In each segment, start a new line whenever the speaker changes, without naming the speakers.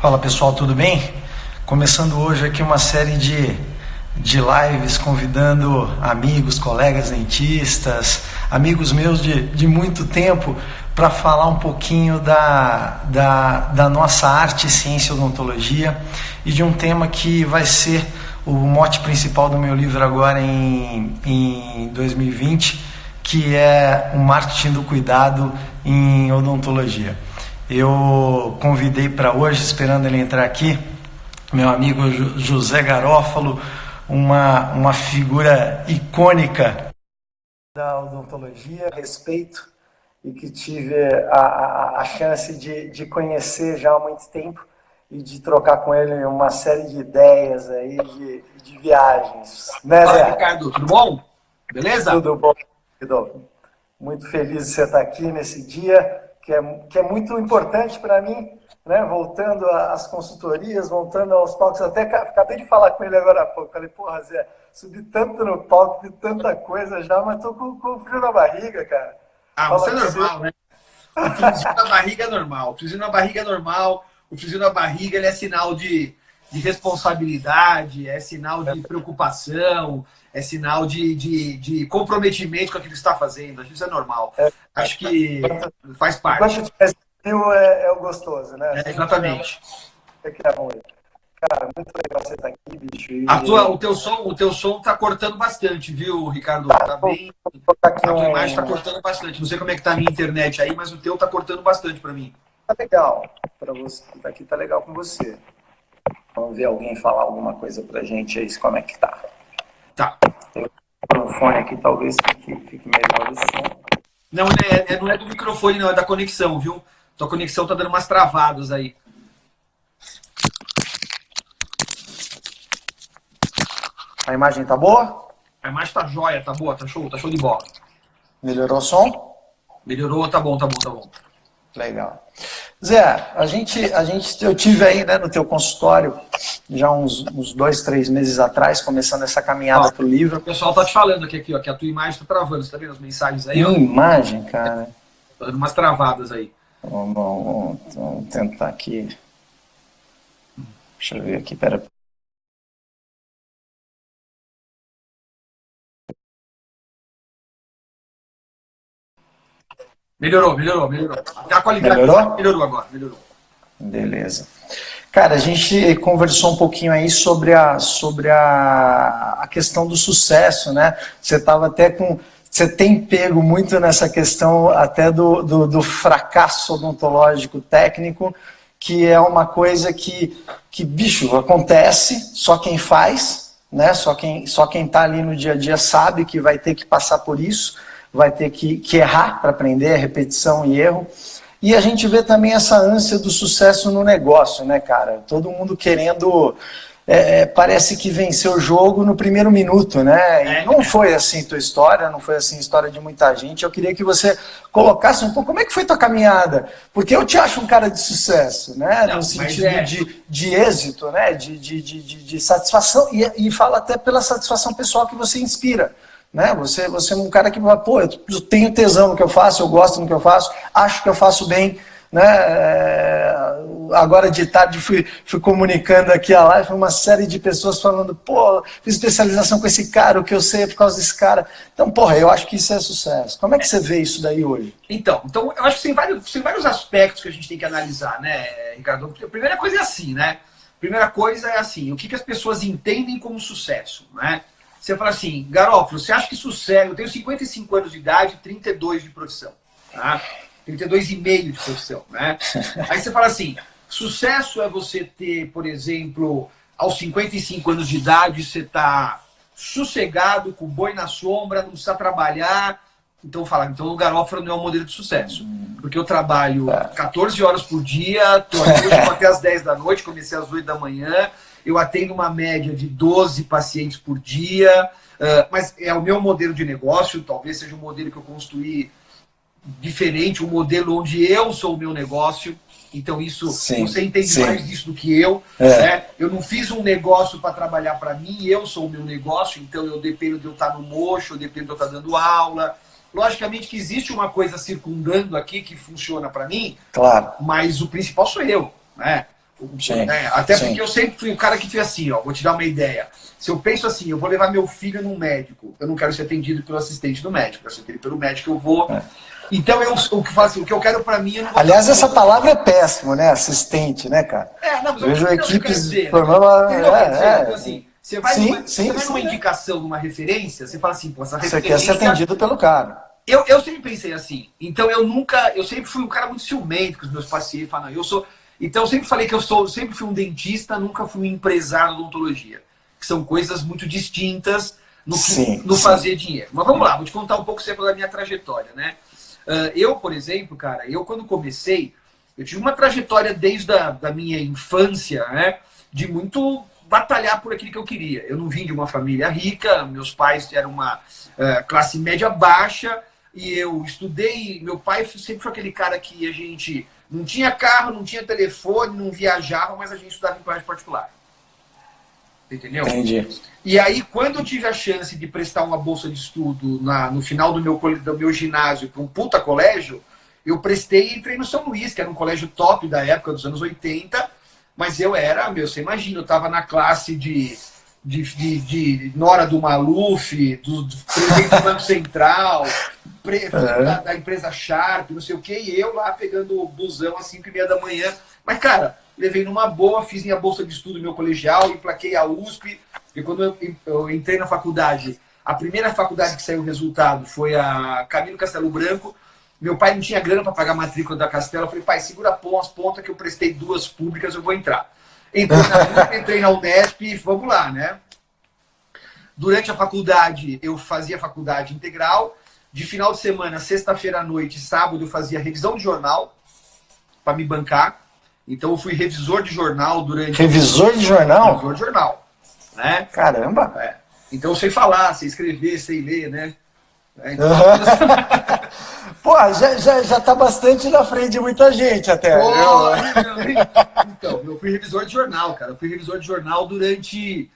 Fala pessoal, tudo bem? Começando hoje aqui uma série de lives convidando amigos, colegas dentistas, amigos meus de muito tempo para falar um pouquinho da nossa arte, ciência e odontologia e de um tema que vai ser o mote principal do meu livro agora em 2020, que é o marketing do cuidado em odontologia. Eu convidei para hoje, esperando ele entrar aqui, meu amigo José Garófalo, uma figura icônica da odontologia, respeito, e que tive a chance de conhecer já há muito tempo e de trocar com ele uma série de ideias aí, de viagens. Né,
Fala,
Zé?
Ricardo, tudo bom? Beleza?
Tudo bom, querido. Muito feliz de você estar aqui nesse dia, que é muito importante para mim, né? Voltando às consultorias, voltando aos palcos. Até acabei de falar com ele agora há pouco. Falei, porra, Zé, subi tanto no palco, vi tanta coisa já, mas tô com frio na barriga, cara.
Ah, isso é normal, né? O friozinho na barriga é normal. O friozinho na barriga é normal. O friozinho na barriga ele é sinal de responsabilidade, é sinal de preocupação, é sinal de comprometimento com aquilo que você está fazendo. Acho que isso é normal. Acho que faz parte.
Enquanto tiver frio é o gostoso, né?
Exatamente.
É que é ruim. Cara, muito legal você estar aqui, bicho.
O teu som tá cortando bastante, viu, Ricardo? Tá bem. A tua imagem tá cortando bastante. Não sei como é que tá a minha internet aí, mas o teu tá cortando bastante para mim.
Tá legal. Para você que tá aqui, tá legal com você. Vamos ver alguém falar alguma coisa pra gente aí, como é que tá.
Tá.
O fone aqui talvez fique melhor o som.
Não, não é do microfone, não, é da conexão, viu? Tua conexão tá dando umas travadas aí.
A imagem tá boa?
A imagem tá jóia, tá boa, tá show de bola.
Melhorou o som?
Melhorou, tá bom.
Legal. Zé, eu tive aí, né, no teu consultório já uns 2, 3 meses atrás, começando essa caminhada pro livro.
O pessoal tá te falando aqui, ó, que a tua imagem tá travando. Você tá vendo as mensagens aí?
Minha imagem, cara.
Tá dando umas travadas aí.
Vamos tentar aqui. Deixa eu ver aqui, pera.
Melhorou. A qualidade melhorou agora.
Beleza. Cara, a gente conversou um pouquinho aí sobre a questão do sucesso, né? Você tem pego muito nessa questão até do fracasso odontológico técnico, que é uma coisa que bicho, acontece, só quem faz, né? Só quem tá ali no dia a dia sabe que vai ter que passar por isso, vai ter que errar para aprender, repetição e erro. E a gente vê também essa ânsia do sucesso no negócio, né, cara? Todo mundo querendo, parece que venceu o jogo no primeiro minuto, né? E não foi assim tua história, não foi assim a história de muita gente. Eu queria que você colocasse um pouco como é que foi tua caminhada, porque eu te acho um cara de sucesso, né? No sentido de êxito, né? De satisfação, e fala até pela satisfação pessoal que você inspira. Né? Você é um cara que fala, pô, eu tenho tesão no que eu faço, eu gosto no que eu faço, acho que eu faço bem, né? Agora de tarde fui comunicando aqui a live, uma série de pessoas falando, pô, fiz especialização com esse cara, o que eu sei é por causa desse cara. Então, porra, eu acho que isso é sucesso. Como é que você vê isso daí hoje?
Então eu acho que tem vários aspectos que a gente tem que analisar, né, Ricardo? A primeira coisa é assim, né? Primeira coisa é assim, o que as pessoas entendem como sucesso, né? Você fala assim, Garófalo, você acha que sucesso... Eu tenho 55 anos de idade, 32 de profissão, tá? 32,5 de profissão, né? Aí você fala assim, sucesso é você ter, por exemplo, aos 55 anos de idade, você tá sossegado, com o boi na sombra, não precisa trabalhar. Então o Garófalo não é um modelo de sucesso. Porque eu trabalho 14 horas por dia, tô até às 10 da noite, comecei às 8 da manhã, eu atendo uma média de 12 pacientes por dia, mas é o meu modelo de negócio, talvez seja um modelo que eu construí diferente, um modelo onde eu sou o meu negócio, então isso, você entende mais disso do que eu. Né? Eu não fiz um negócio para trabalhar para mim, eu sou o meu negócio, então eu dependo de eu estar no mocho, eu dependo de eu estar dando aula. Logicamente que existe uma coisa circundando aqui que funciona para mim,
claro,
mas o principal sou eu, né?
Sim,
Né? Até
sim.
porque eu sempre fui o cara que fez assim, ó, vou te dar uma ideia. Se eu penso assim, eu vou levar meu filho num médico, eu não quero ser atendido pelo assistente do médico, eu quero ser atendido pelo médico, eu vou. Então o que faço, o que eu quero pra mim, eu não vou.
Aliás, essa palavra é péssima, né? Assistente, né, cara?
Não, mas
Vejo
eu quero
equipes
dizer,
formando.
entendeu o que eu quero dizer? Então, assim, você vai
Sim,
numa
sim.
indicação, numa referência, você fala assim, pô, essa
Você
referência.
quer ser atendido pelo cara.
Eu sempre pensei assim. Então eu sempre fui um cara muito ciumento com os meus pacientes. Falam, eu sou. Então eu sempre falei que sempre fui um dentista, nunca fui um empresário de odontologia. Que são coisas muito distintas no fazer dinheiro. Mas vamos lá, vou te contar um pouco sempre da minha trajetória, né? Eu, por exemplo, cara, quando comecei, eu tive uma trajetória desde da minha infância, né? De muito batalhar por aquilo que eu queria. Eu não vim de uma família rica, meus pais eram uma classe média baixa, e eu estudei. Meu pai sempre foi aquele cara que a gente não tinha carro, não tinha telefone, não viajava, mas a gente estudava em colégio particular. Entendeu?
Entendi.
E aí, quando eu tive a chance de prestar uma bolsa de estudo no final do meu ginásio para um puta colégio, eu prestei e entrei no São Luís, que era um colégio top da época dos anos 80, mas eu era, você imagina, eu estava na classe de Nora do Maluf, do presidente do Banco Central, da empresa Sharp, não sei o que, e eu lá pegando o busão às 5h30 da manhã. Mas, cara, levei numa boa, fiz minha bolsa de estudo, meu colegial, emplaquei a USP, e quando eu entrei na faculdade, a primeira faculdade que saiu o resultado foi a Camilo Castelo Branco. Meu pai não tinha grana para pagar a matrícula da Castelo. Eu falei, pai, segura as pontas que eu prestei 2 públicas, eu vou entrar. Entrei na Unesp e vamos lá, né? Durante a faculdade, eu fazia faculdade integral. De final de semana, sexta-feira à noite, sábado, eu fazia revisão de jornal para me bancar. Então, eu fui revisor de jornal durante...
Revisor de jornal?
Revisor de jornal. Né?
Caramba!
Então, eu sei falar, sei escrever, sei ler, né? Então,
Pô, já tá bastante na frente de muita gente até.
Então, eu fui revisor de jornal, cara. Eu fui revisor de jornal durante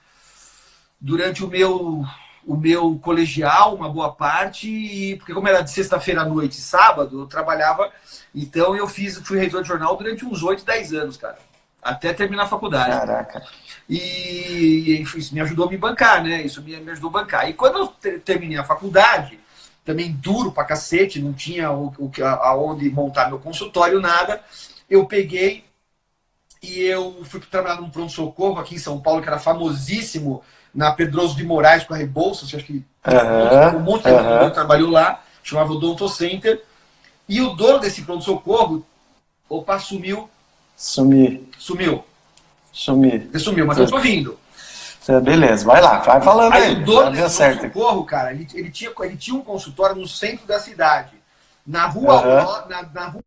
o meu colegial, uma boa parte, porque como era de sexta-feira à noite e sábado, eu trabalhava, então fui revisor de jornal durante uns 8, 10 anos, cara. Até terminar a faculdade.
Caraca.
E isso me ajudou a me bancar, né? Isso me ajudou a bancar. E quando eu terminei a faculdade, também duro pra cacete, não tinha aonde montar meu consultório, nada. Eu peguei e eu fui trabalhar num pronto-socorro aqui em São Paulo, que era famosíssimo, na Pedroso de Moraes com a Rebouças, acho que um monte de gente trabalhou lá, chamava Odonto Center. E o dono desse pronto-socorro, sumiu. Sumiu, mas eu tô vindo.
Beleza, vai lá, vai falando aí.
O dono desse pronto-socorro, cara, ele tinha um consultório no centro da cidade. Na rua... Na rua...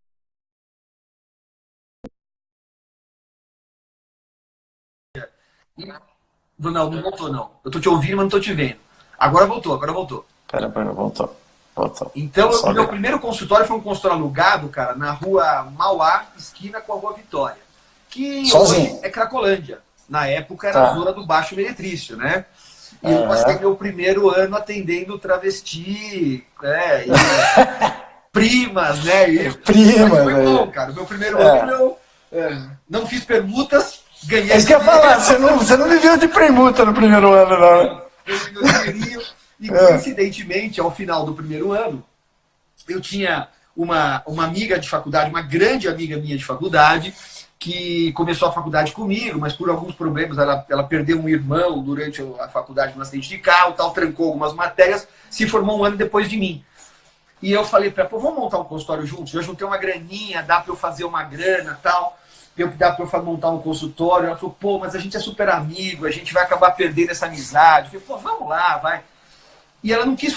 Não voltou, não. Eu tô te ouvindo, mas não tô te vendo. Agora voltou.
Pera, voltou.
Então, o meu primeiro consultório foi um consultório alugado, cara, na rua Mauá, esquina com a Rua Vitória. Que
sozinho?
Hoje é Cracolândia. Na época era a zona do Baixo Meretrício, né? E eu passei meu primeiro ano atendendo travesti, e primas, né?
Primas,
foi bom, cara. Meu primeiro ano eu não fiz permutas, ganhei.
É isso que eu ia falar, você não viveu de permuta no primeiro ano, não.
E coincidentemente, ao final do primeiro ano, eu tinha uma amiga de faculdade, uma grande amiga minha de faculdade, que começou a faculdade comigo, mas por alguns problemas ela perdeu um irmão durante a faculdade no acidente de carro, tal, trancou algumas matérias, se formou um ano depois de mim. E eu falei para ela, vamos montar um consultório juntos? Já juntei uma graninha, dá para eu fazer uma grana, tal, dá para eu montar um consultório. Ela falou, mas a gente é super amigo, a gente vai acabar perdendo essa amizade. Eu falei, vamos lá, vai. E ela não quis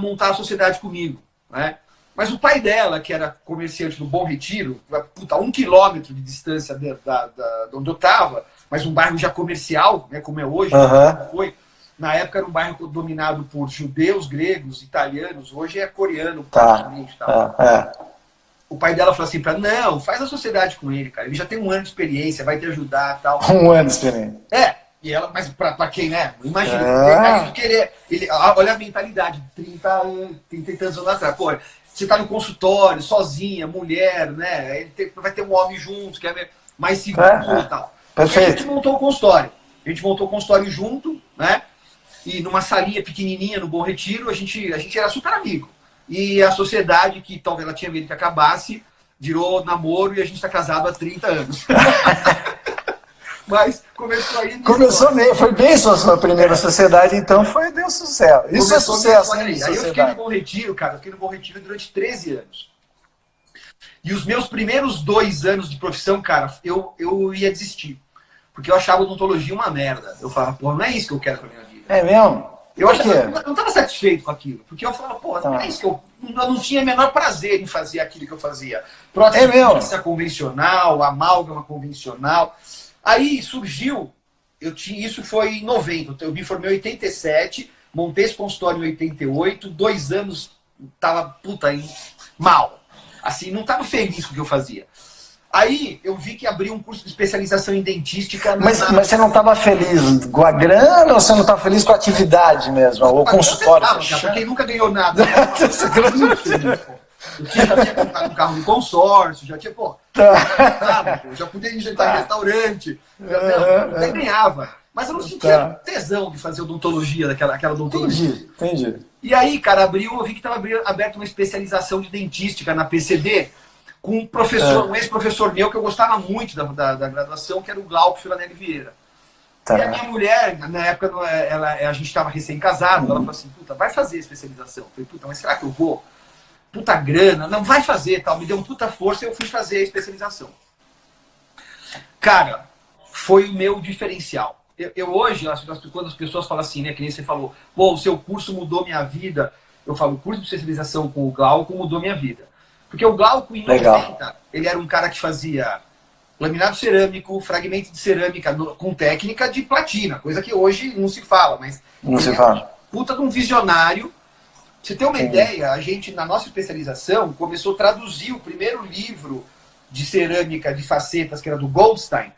montar a sociedade comigo, né? Mas o pai dela, que era comerciante do Bom Retiro, a 1 quilômetro de distância de onde eu estava, mas um bairro já comercial, né, como é hoje, foi. Na época era um bairro dominado por judeus, gregos, italianos, hoje é coreano, praticamente. O pai dela falou assim não, faz a sociedade com ele, cara. Ele já tem 1 ano de experiência, vai te ajudar e tal.
1 ano de experiência.
E ela, mas pra quem, né? Imagina, querer. Olha a mentalidade, 30 e tantos anos atrás. Pô, você tá no consultório, sozinha, mulher, né? Vai ter um homem junto, que é mais seguro e tal.
Perfeito.
E a gente montou o consultório. A gente montou o consultório junto, né? E numa salinha pequenininha, no Bom Retiro, a gente era super amigo. E a sociedade, que talvez ela tinha medo que acabasse, virou namoro e a gente está casado há 30 anos. Mas começou aí.
Começou bem, foi bem sua primeira sociedade, então deu sucesso. Isso é sucesso, né?
Aí eu fiquei no Bom Retiro, cara, eu fiquei no Bom Retiro durante 13 anos. E os meus primeiros 2 anos de profissão, cara, eu ia desistir. Porque eu achava odontologia uma merda. Eu falava, pô, não é isso que eu quero pra minha vida.
É mesmo?
Eu não estava satisfeito com aquilo. Porque eu falava, pô, não é isso que eu não tinha o menor prazer em fazer aquilo que eu fazia. Prótese convencional, amálgama convencional. Aí surgiu, isso foi em 90, eu me formei em 87, montei esse consultório em 88, 2 anos, tava, mal. Assim, não tava feliz com o que eu fazia. Aí eu vi que abriu um curso de especialização em dentística.
Mas você não estava feliz com a grana ou você não estava feliz com a atividade mesmo? O consultório?
Pra quem nunca ganhou nada. Eu já tinha comprado um carro no consórcio, já tinha, já podia ir jantar em restaurante, até ganhava. Mas eu não sentia tesão de fazer odontologia, aquela odontologia.
Entendi.
E aí, cara, eu vi que estava aberta uma especialização de dentística na PCD, com um professor, um ex-professor meu que eu gostava muito da graduação, que era o Glauco Filanelli Vieira. E a minha mulher, na época, a gente estava recém-casado, ela falou assim, vai fazer especialização. Eu falei, mas será que eu vou? Puta grana, não, vai fazer, tal. Me deu uma puta força e eu fui fazer a especialização. Cara, foi o meu diferencial. Eu hoje, quando as pessoas falam assim, né, que nem você falou, o seu curso mudou minha vida, eu falo, o curso de especialização com o Glauco mudou minha vida. Porque o Glauco, em 90, ele era um cara que fazia laminado cerâmico, fragmento de cerâmica com técnica de platina, coisa que hoje não se fala, mas...
Não se fala.
Puta de um visionário. Pra você ter uma ideia, a gente, na nossa especialização, começou a traduzir o primeiro livro de cerâmica de facetas, que era do Goldstein,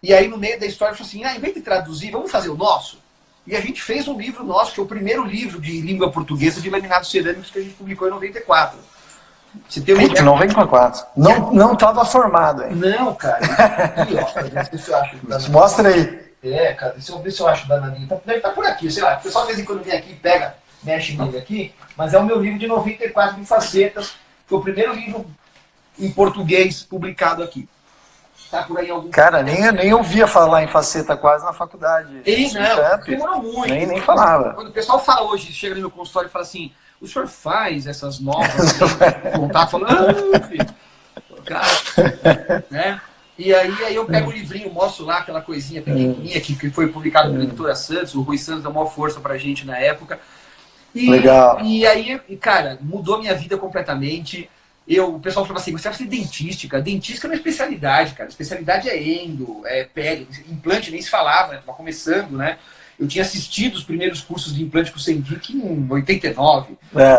e aí no meio da história falou assim, em vez de traduzir, vamos fazer o nosso? E a gente fez um livro nosso, que é o primeiro livro de língua portuguesa de laminados cerâmicos que a gente publicou em 94. Você tem uma ideia?
94. Não estava formado ainda.
Não, cara. Aqui, ó, se eu acho.
Mostra aí.
Cara, deixa eu ver se eu acho danadinho. Deve estar por aqui, sei lá. O pessoal de vez em quando vem aqui, mexe nele aqui, mas é o meu livro de 94 de facetas. Foi o primeiro livro em português publicado aqui. Tá por aí algum...
Cara, nem ouvia falar em faceta quase na faculdade.
Demorou muito.
Nem falava.
Quando o pessoal fala hoje, chega no meu consultório e fala assim, o senhor faz essas novas contato, falando, filho, cara, né? E aí eu pego o livrinho, mostro lá aquela coisinha pequenininha que foi publicado pela editora Santos, o Rui Santos deu maior força pra gente na época.
Legal.
E aí, cara, mudou minha vida completamente. O pessoal falava assim, você vai fazer dentística. Dentística não é especialidade, cara. Especialidade é endo, é pele. Implante nem se falava, né? Tava começando, né? Eu tinha assistido os primeiros cursos de implante com o Sendic em 89.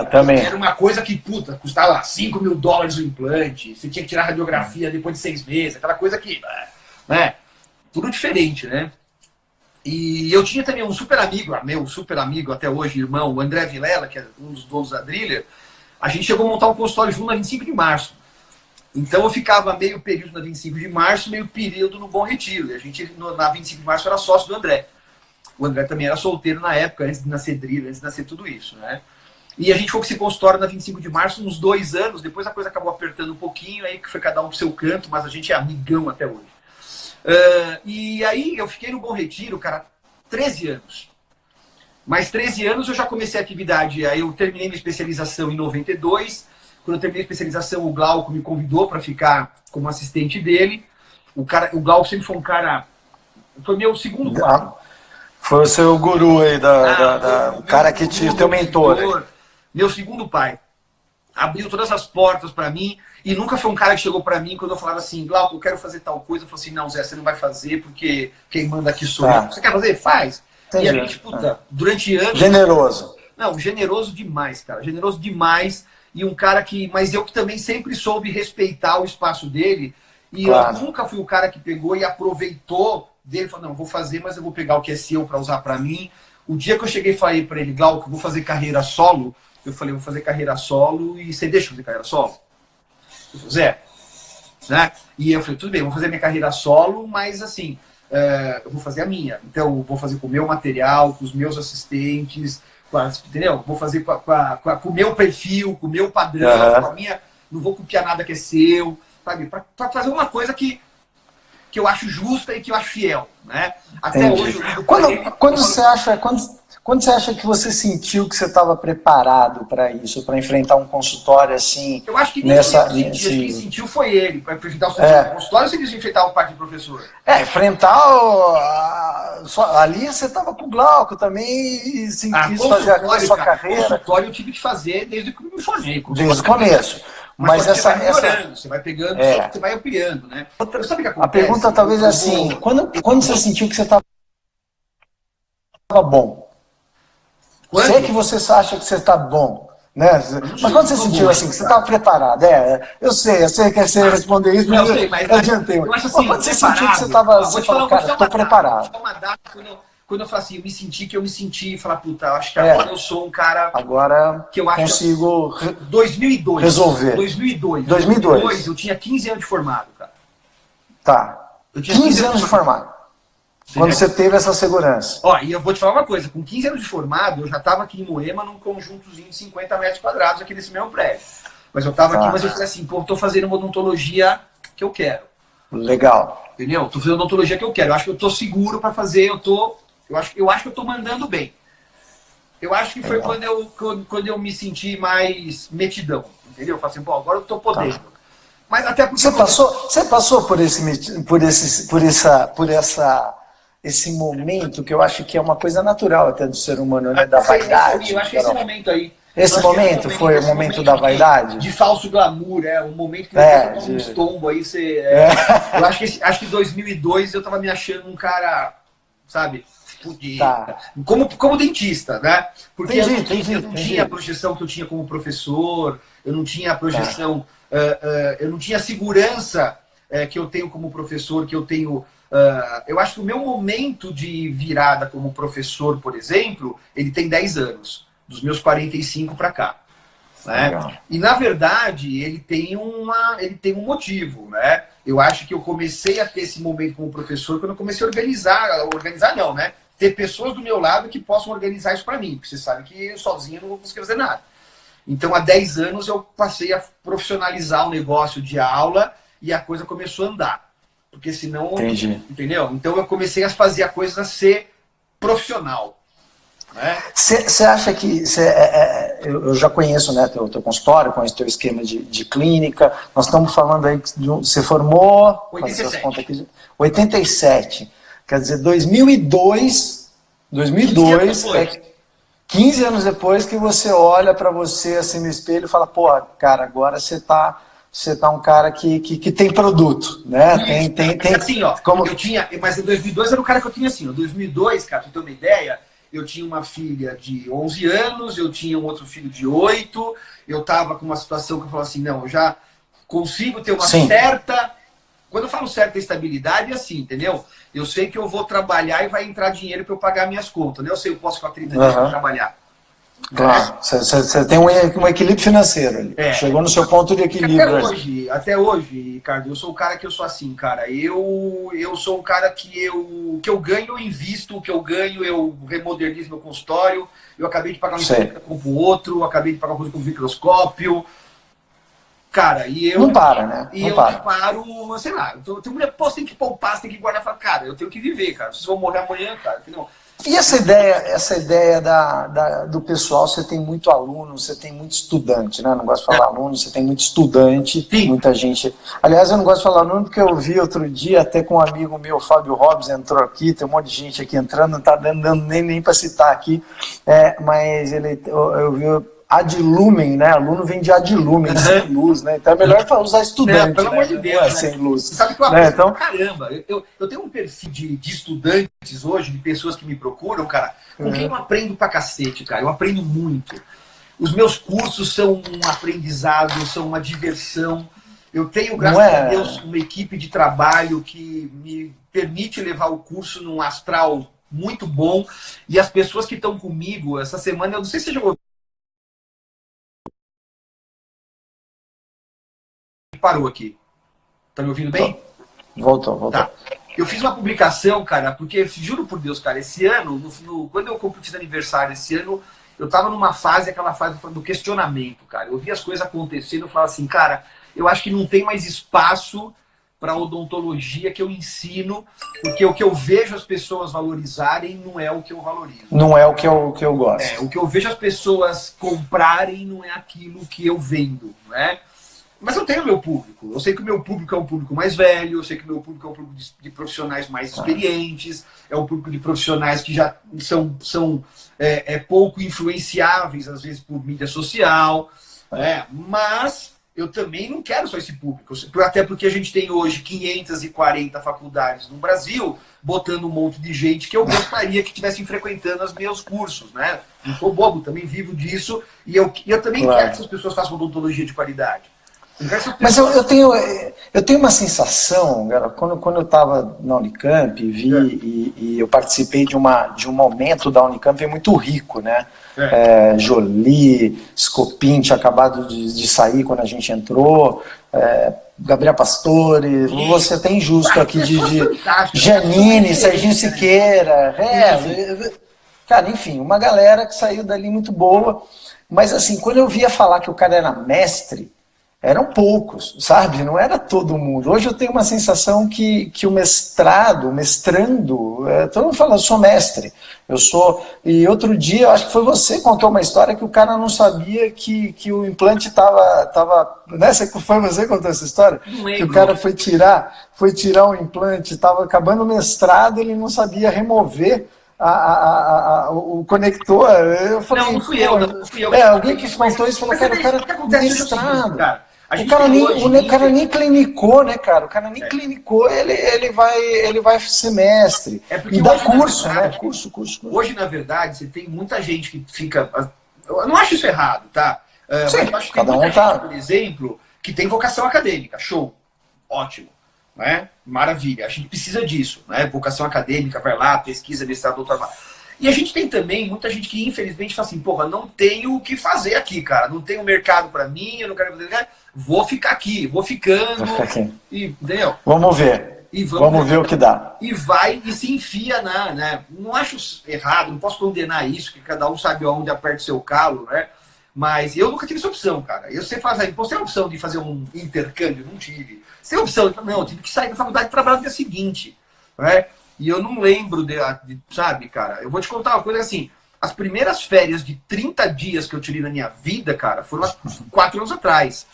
Também.
Era uma coisa que, custava $5 mil o implante. Você tinha que tirar radiografia depois de 6 meses. Aquela coisa que, né? Tudo diferente, né? E eu tinha também um super amigo, meu super amigo até hoje, irmão, o André Vilela, que é um dos donos da Driller. A gente chegou a montar um consultório junto na 25 de março. Então eu ficava meio período na 25 de março, meio período no Bom Retiro. E a gente, na 25 de março, era sócio do André. O André também era solteiro na época, antes de nascer Driller, antes de nascer tudo isso, né? E a gente foi com esse consultório na 25 de março, uns 2 anos. Depois a coisa acabou apertando um pouquinho, aí que foi cada um pro seu canto, mas a gente é amigão até hoje. E aí eu fiquei no Bom Retiro, cara, 13 anos. Mais 13 anos eu já comecei a atividade. Aí eu terminei minha especialização em 92. Quando eu terminei a especialização, o Glauco me convidou para ficar como assistente dele. O Glauco sempre foi um cara... Foi meu segundo pai.
Foi o seu guru aí, o cara que teu mentor.
Meu segundo pai. Abriu todas as portas para mim. E nunca foi um cara que chegou para mim quando eu falava assim, Glauco, eu quero fazer tal coisa. Eu falei assim, não, Zé, você não vai fazer porque quem manda aqui sou eu. Você quer fazer? Faz. Entendi. E a gente, durante anos...
Generoso.
Não, generoso demais, cara. Generoso demais. E um cara que... Mas eu que também sempre soube respeitar o espaço dele. E eu nunca fui o cara que pegou e aproveitou dele. Falou, não, vou fazer, mas eu vou pegar o que é seu para usar para mim. O dia que eu cheguei e falei para ele, Glauco, eu vou fazer carreira solo, eu falei, vou fazer carreira solo e você deixa eu fazer carreira solo? Eu falei, Zé, né? E eu falei, tudo bem, vou fazer minha carreira solo, mas assim, eu vou fazer a minha. Então, eu vou fazer com o meu material, com os meus assistentes, entendeu? Vou fazer com o meu perfil, com o meu padrão, com a minha... Não vou copiar nada que é seu, sabe? Pra fazer uma coisa que eu acho justa e que eu acho fiel, né? Até
Entendi.
hoje...
Quando você acha que você sentiu que você estava preparado para isso, para enfrentar um consultório assim?
Eu acho que quem sentiu foi ele, para enfrentar o consultório, você quis enfrentar o parte de professor.
Ali você estava com o Glauco também e quis fazer a sua carreira.
Consultório eu tive que fazer desde que eu me formei.
Desde o começo. Mas
você vai melhorando, você vai pegando, você vai ampliando, né? Sabe o que acontece?
A pergunta talvez é assim, quando você sentiu que você estava bom?
Quando?
Sei que você acha que você está bom, né? Mas quando você sentiu assim, que você estava preparado? Eu sei que você responder isso, mas eu adiantei.
Eu acho assim,
quando você sentiu que você estava, você falou, cara, estou preparado.
Vou te dar uma data quando eu falo assim, eu me senti e falar, puta, acho que agora eu sou um cara...
Agora
que eu acho
consigo
2002.
Resolver.
2002. Eu tinha 15 anos de formado, cara.
Tá.
Eu tinha
15 anos de formado. Quando você teve essa segurança.
Ó, e eu vou te falar uma coisa, com 15 anos de formado, eu já estava aqui em Moema num conjuntozinho de 50 metros quadrados aqui nesse mesmo prédio. Mas eu estava aqui, mas eu falei assim, pô, tô fazendo uma odontologia que eu quero.
Legal.
Entendeu? Tô fazendo a odontologia que eu quero. Eu acho que eu tô seguro para fazer, eu acho que eu tô mandando bem. Eu acho que foi quando eu me senti mais metidão, entendeu? Eu falei assim, pô, agora eu tô podendo. Tá. Mas até porque
você passou por esse momento que eu acho que é uma coisa natural até do ser humano, né? Da vaidade.
Eu acho que esse momento aí.
Esse momento foi o momento da vaidade?
De falso glamour, um momento que você toma um estombo aí, eu acho que em 2002 eu tava me achando um cara, sabe, fudido. Tá. Como dentista, né? Porque eu não tinha a projeção que eu tinha como professor, eu não tinha a projeção, eu não tinha a segurança que eu tenho como professor, que eu tenho... eu acho que o meu momento de virada como professor, por exemplo, ele tem 10 anos, dos meus 45 para cá. Né? E, na verdade, ele tem um motivo. Né? Eu acho que eu comecei a ter esse momento como professor quando eu comecei a organizar não, né? Ter pessoas do meu lado que possam organizar isso para mim, porque você sabe que eu sozinho não vou conseguir fazer nada. Então, há 10 anos, eu passei a profissionalizar o negócio de aula e a coisa começou a andar. Porque senão...
Entendi.
Entendeu? Então, eu comecei a fazer a coisa ser profissional.
Você acha que... eu já conheço, né, teu consultório, conheço teu esquema de clínica. Nós estamos falando aí que você formou... 87. Quer dizer, 2002 15 anos depois que você olha para você assim no espelho e fala, pô, cara, agora você tá um cara que tem produto, né? Tem
assim, ó, eu tinha, mas em 2002 era o cara que eu tinha assim, em 2002, cara, pra você ter uma ideia, eu tinha uma filha de 11 anos, eu tinha um outro filho de 8, eu tava com uma situação que eu falava assim, não, eu já consigo ter uma certa... Quando eu falo certa estabilidade, é assim, entendeu? Eu sei que eu vou trabalhar e vai entrar dinheiro para eu pagar minhas contas, né? Eu sei que eu posso ficar 30 dias para trabalhar.
Claro, você tem um equilíbrio financeiro ali. Chegou no seu ponto de equilíbrio.
Até hoje, Ricardo, eu sou o cara que eu sou assim, cara. Eu sou um cara que eu ganho, eu invisto, o que eu ganho, eu remodernizo meu consultório. Eu acabei de pagar um coisa que eu compro outro, acabei de pagar uma coisa com microscópio. Cara, e eu...
Não para, né?
E eu paro, sei lá, eu tenho mulher, pô, você tem que poupar, você tem que guardar. Falo, cara, eu tenho que viver, cara. Se eu vou morrer amanhã, cara, entendeu?
E essa ideia do pessoal, você tem muito aluno, você tem muito estudante, né? Eu não gosto de falar aluno, você tem muito estudante, muita gente. Aliás, eu não gosto de falar aluno porque eu vi outro dia, até com um amigo meu, Fábio Hobbs, entrou aqui, tem um monte de gente aqui entrando, não está dando nem para citar aqui, mas eu vi... Adlumen, né? Aluno vem de adlumen, sem luz, né? Então é melhor usar estudante,
pelo amor de Deus,
né? Sem luz.
Você sabe que eu aprendo pra caramba. Eu tenho um perfil de estudantes hoje, de pessoas que me procuram, cara, com quem eu aprendo pra cacete, cara. Eu aprendo muito. Os meus cursos são um aprendizado, são uma diversão. Eu tenho, graças a Deus, uma equipe de trabalho que me permite levar o curso num astral muito bom. E as pessoas que estão comigo, essa semana, eu não sei se você já ouviu parou aqui. Tá me ouvindo bem?
Voltou.
Tá. Eu fiz uma publicação, cara, porque, juro por Deus, cara, esse ano, quando eu fiz aniversário esse ano, eu tava numa fase, aquela fase do questionamento, cara. Eu vi as coisas acontecendo, eu falava assim, cara, eu acho que não tem mais espaço para odontologia que eu ensino, porque o que eu vejo as pessoas valorizarem não é o que eu valorizo.
Não é o que eu gosto.
O que eu vejo as pessoas comprarem não é aquilo que eu vendo, né? Mas eu tenho meu público. Eu sei que o meu público é um público mais velho, eu sei que o meu público é um público de profissionais mais experientes, é um público de profissionais que já são pouco influenciáveis, às vezes, por mídia social. Mas eu também não quero só esse público. Até porque a gente tem hoje 540 faculdades no Brasil, botando um monte de gente que eu gostaria que estivessem frequentando os meus cursos, né? Não sou bobo, também vivo disso. E eu também quero que essas pessoas façam odontologia de qualidade.
Mas eu tenho uma sensação, cara, quando eu estava na Unicamp e eu participei de um momento da Unicamp muito rico, né? Jolie, Scopin tinha acabado de sair quando a gente entrou, Gabriel Pastore, você tem justo aqui de Janine, Serginho Siqueira, cara, enfim, uma galera que saiu dali muito boa, mas assim, quando eu via falar que o cara era mestre, eram poucos, sabe? Não era todo mundo. Hoje eu tenho uma sensação que o mestrando, todo mundo fala, eu sou mestre, eu sou... E outro dia, eu acho que foi você que contou uma história que o cara não sabia que o implante estava... Né? Foi você que contou essa história? Que o cara foi tirar o implante, estava acabando o mestrado, ele não sabia remover o conector. Eu falei,
não fui eu.
Alguém que contou isso falou, cara, o cara mestrado. O cara nem clinicou, né, cara? O cara nem clinicou, ele vai semestre. E dá curso, né? Curso.
Hoje, na verdade, você tem muita gente que fica... Eu não acho isso errado, tá?
Sim,
mas eu acho que tem muita gente, por exemplo, que tem vocação acadêmica. Show. Ótimo. Né? Maravilha. A gente precisa disso, né? Vocação acadêmica, vai lá, pesquisa, mestrado, doutorado. E a gente tem também muita gente que, infelizmente, fala assim, porra, não tenho o que fazer aqui, cara. Não tenho mercado pra mim, eu não quero fazer... Vou ficar aqui, vou ficando. E, entendeu?
Vamos ver. Vamos ver o que dá.
E vai e se enfia né? Não acho errado, não posso condenar isso, que cada um sabe onde aperta o seu calo, né? Mas eu nunca tive essa opção, cara. Você tem a opção de fazer um intercâmbio? Não tive. Você tem a opção? Não, eu tive que sair da faculdade e trabalhar no dia seguinte. Né? E eu não lembro, sabe, cara? Eu vou te contar uma coisa assim. As primeiras férias de 30 dias que eu tirei na minha vida, cara, foram há 4 anos atrás.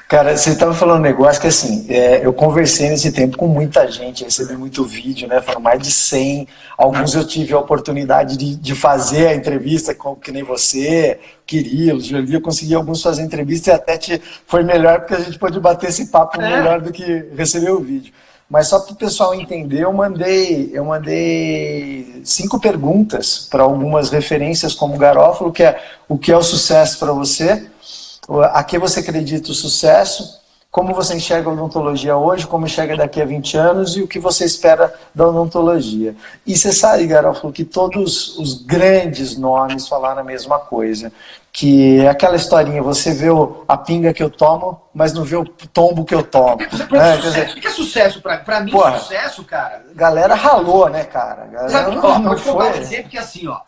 Cara, você estava falando um negócio que assim, eu conversei nesse tempo com muita gente, recebi muito vídeo, né? Foram mais de 100. Alguns eu tive a oportunidade de fazer a entrevista, que nem você, Quirilo, Julia, eu consegui alguns fazer entrevista e até foi melhor porque a gente pôde bater esse papo melhor do que receber o vídeo. Mas só para o pessoal entender, eu mandei 5 perguntas para algumas referências como Garofalo, que é o que é o sucesso para você, a que você acredita o sucesso, como você enxerga a odontologia hoje, como enxerga daqui a 20 anos e o que você espera da odontologia. E você sabe, Garofalo, que todos os grandes nomes falaram a mesma coisa, que é aquela historinha, você vê a pinga que eu tomo, mas não vê o tombo que eu tomo.
O que é sucesso? Pra mim, porra, sucesso, cara...
Galera ralou, né, cara? Galera
não foi. Vou dar um exemplo que assim, ó,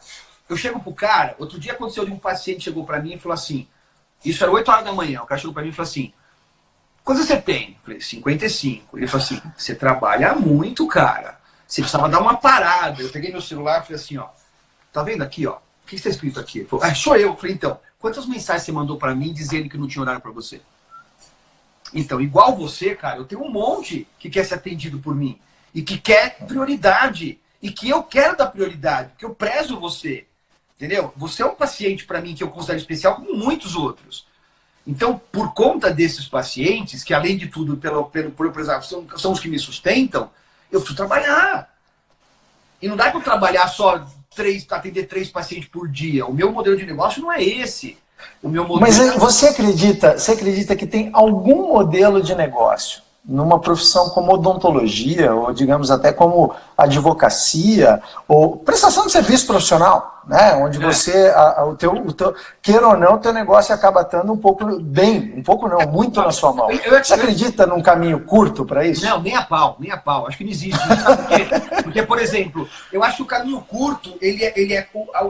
eu chego pro cara, outro dia aconteceu de um paciente chegou pra mim e falou assim, isso era 8 horas da manhã, o cara chegou pra mim e falou assim, quantos você tem? Eu falei, 55. Ele falou assim, você trabalha muito, cara. Você precisava dar uma parada. Eu peguei meu celular e falei assim, ó, tá vendo aqui, ó? O que está escrito aqui? Ele falou, sou eu. Eu falei, então, quantas mensagens você mandou pra mim dizendo que não tinha horário pra você? Então, igual você, cara, eu tenho um monte que quer ser atendido por mim. E que quer prioridade. E que eu quero dar prioridade, porque eu prezo você. Entendeu? Você é um paciente para mim que eu considero especial como muitos outros. Então, por conta desses pacientes, que além de tudo, são os que me sustentam, eu preciso trabalhar. E não dá para eu trabalhar só atender 3 pacientes por dia. O meu modelo de negócio não é esse. O meu modelo
Mas você acredita que tem algum modelo de negócio numa profissão como odontologia, ou digamos até como advocacia, ou prestação de serviço profissional, né? Onde você, queira ou não, o teu negócio acaba estando um pouco não, muito na sua mão. Você acredita num caminho curto para isso?
Não, nem a pau. Acho que não existe. Sabe por quê? Porque, por exemplo, eu acho que o caminho curto, ele é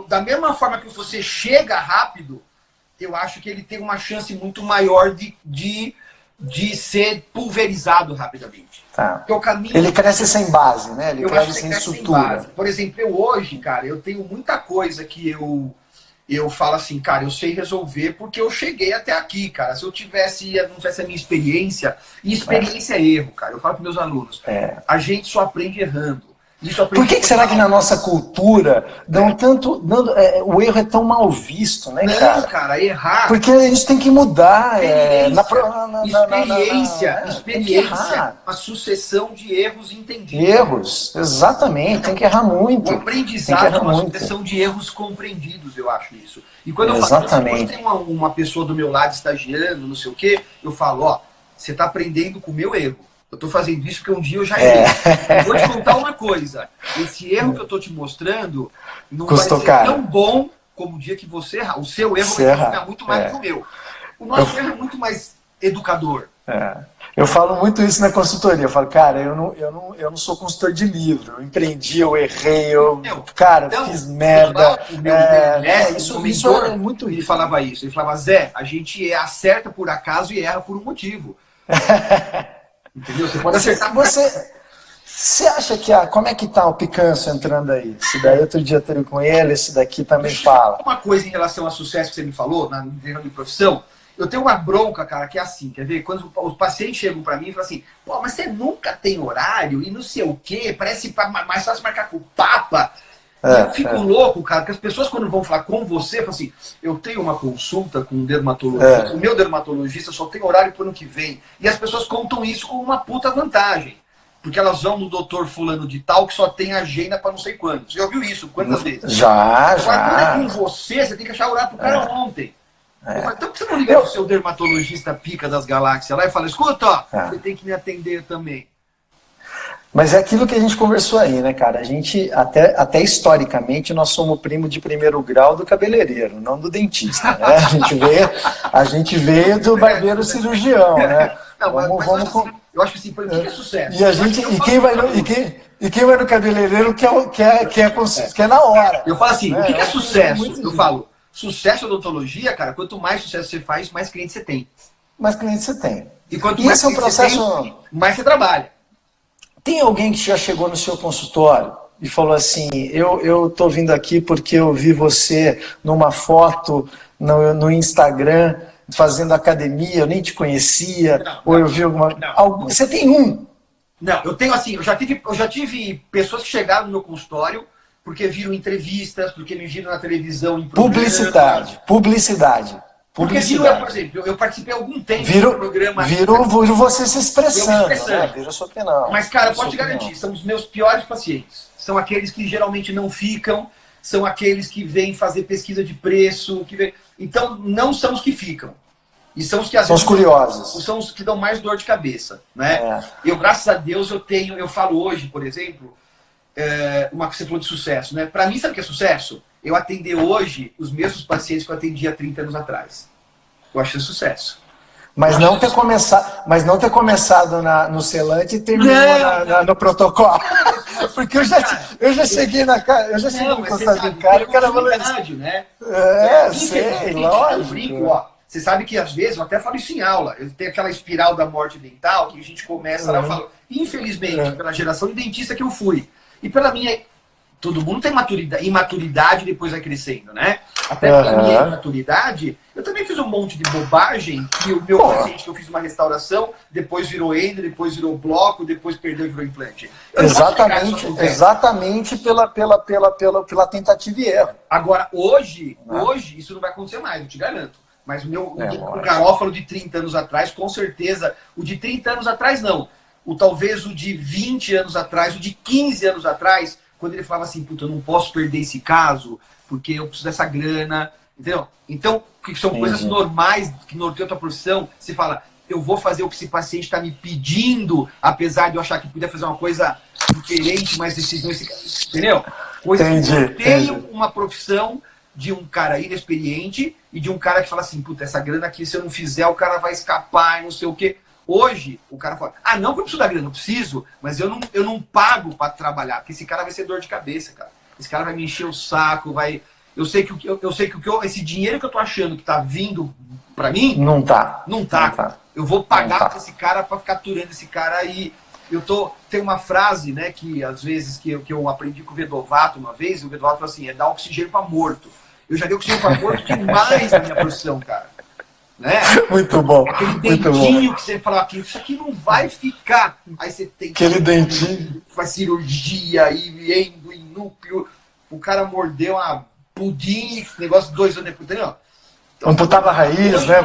da mesma forma que você chega rápido, eu acho que ele tem uma chance muito maior de ser pulverizado rapidamente.
Tá.
O caminho,
ele cresce sem base, né? Ele cresce sem estrutura.
Por exemplo, eu hoje, cara, eu tenho muita coisa que eu falo assim, cara, eu sei resolver porque eu cheguei até aqui, cara. Se eu não tivesse a minha experiência, e experiência é erro, cara. Eu falo para meus alunos, a gente só aprende errando.
Por que será que na nossa cultura o erro é tão mal visto, né, cara?
Não, cara, errar...
Porque a gente tem que mudar.
Experiência, uma sucessão de erros entendidos.
Erros, exatamente, tem que errar muito.
O aprendizado é uma sucessão de erros compreendidos, eu acho isso. E quando eu falo, quando tem uma pessoa do meu lado estagiando, não sei o quê, eu falo, ó, você está aprendendo com o meu erro. Eu estou fazendo isso porque um dia eu já errei. Eu vou te contar uma coisa. Esse erro que eu estou te mostrando não vai ser tão bom como o dia que você errar. O seu erro vai ficar muito mais do que o meu. O nosso erro é muito mais educador.
Eu falo muito isso na consultoria. Eu falo, cara, eu não sou consultor de livro. Eu empreendi, eu errei, fiz merda. Isso é muito isso.
Ele falava isso. Ele falava, Zé, a gente acerta por acaso e erra por um motivo. Entendeu? Você pode acertar.
Você acha que como é que tá o Picanço entrando aí? Esse daí outro dia teve com ele, esse daqui também fala.
Uma coisa em relação ao sucesso que você me falou, na minha profissão, eu tenho uma bronca, cara, que é assim, quer ver? Quando os pacientes chegam pra mim e falam assim, pô, mas você nunca tem horário e não sei o quê, parece mais fácil marcar com o Papa. Eu fico louco, cara, porque as pessoas quando vão falar com você, falam assim, eu tenho uma consulta com um dermatologista, o meu dermatologista só tem horário pro ano que vem. E as pessoas contam isso como uma puta vantagem. Porque elas vão no doutor fulano de tal que só tem agenda pra não sei quantos. Você já ouviu isso? Quantas vezes?
Já.
Quando é com você tem que achar horário pro cara ontem. Eu falo, então por que você não liga pro seu dermatologista pica das galáxias lá e fala, escuta, ó, você tem que me atender também.
Mas é aquilo que a gente conversou aí, né, cara? A gente, até historicamente, nós somos primo de primeiro grau do cabeleireiro, não do dentista, né? A gente veio do barbeiro cirurgião, né?
Não, eu acho que assim, o que é sucesso?
E quem vai no cabeleireiro quer na hora.
Eu falo assim, o que é sucesso? Eu falo, sucesso odontologia, cara, quanto mais sucesso você faz, mais cliente você tem.
Mais cliente você tem.
E quanto mais cliente você tem, mais você trabalha.
Tem alguém que já chegou no seu consultório e falou assim, eu tô vindo aqui porque eu vi você numa foto no Instagram fazendo academia, eu nem te conhecia, eu vi alguma... Você tem um?
Não, eu tenho assim, eu já tive pessoas que chegaram no meu consultório porque viram entrevistas, porque me viram na televisão em
Publicidade.
Porque viram, por exemplo, eu participei há algum tempo do programa...
Viram você se expressando. Viram só que não.
Mas, cara, pode te garantir, são os meus piores pacientes. São aqueles que geralmente não ficam, são aqueles que vêm fazer pesquisa de preço, então não são os que ficam. E são os que às
vezes... São os curiosos.
São os que dão mais dor de cabeça, né? Eu, graças a Deus, eu falo hoje, por exemplo, uma que você falou de sucesso, né? Pra mim, sabe o que é sucesso? Eu atender hoje os mesmos pacientes que eu atendia há 30 anos atrás. Eu acho que é sucesso.
Mas não ter começado no selante e terminou no protocolo. Porque eu já cheguei na cara, eu já cheguei no consultório do cara, o cara falou isso.
Né?
Sei, lógico.
Você sabe que às vezes, eu até falo isso em aula, eu tenho aquela espiral da morte dental, que a gente começa lá, eu falo, infelizmente, pela geração de dentista que eu fui, e pela minha... Todo mundo tem imaturidade e depois vai crescendo, né? Até pela minha imaturidade, eu também fiz um monte de bobagem que o meu paciente que eu fiz uma restauração, depois virou endo, depois virou bloco, depois perdeu e virou implante.
Exatamente pela tentativa e erro.
Agora, hoje isso não vai acontecer mais, eu te garanto. Mas o Garófalo de 30 anos atrás, com certeza, o de 30 anos atrás não. Talvez o de 20 anos atrás, o de 15 anos atrás, quando ele falava assim, puta, eu não posso perder esse caso, porque eu preciso dessa grana, entendeu? Então, que são coisas normais que norteiam a tua profissão, você fala, eu vou fazer o que esse paciente está me pedindo, apesar de eu achar que podia fazer uma coisa diferente, mas decisões... Entendeu? Coisa que eu tenho uma profissão de um cara inexperiente e de um cara que fala assim, puta, essa grana aqui, se eu não fizer, o cara vai escapar e não sei o quê. Hoje, o cara fala, não que eu preciso da grana, eu preciso, mas eu não pago para trabalhar, porque esse cara vai ser dor de cabeça, cara. Esse cara vai me encher o saco, vai... Eu sei que esse dinheiro que eu tô achando que tá vindo para mim...
Não tá.
Eu vou pagar para esse cara, para ficar aturando esse cara e... Tem uma frase, né, que às vezes que eu aprendi com o Vedovato uma vez, o Vedovato falou assim, é dar oxigênio para morto. Eu já dei oxigênio para morto demais na minha profissão, cara. Né?
Muito bom.
Aquele dentinho que você fala aqui, isso aqui não vai ficar. Aí você tem
aquele dentinho.
Faz cirurgia e endo e núcleo. O cara mordeu uma pudim, negócio de 2 anos depois, entendeu? Então,
amputava a raiz, né?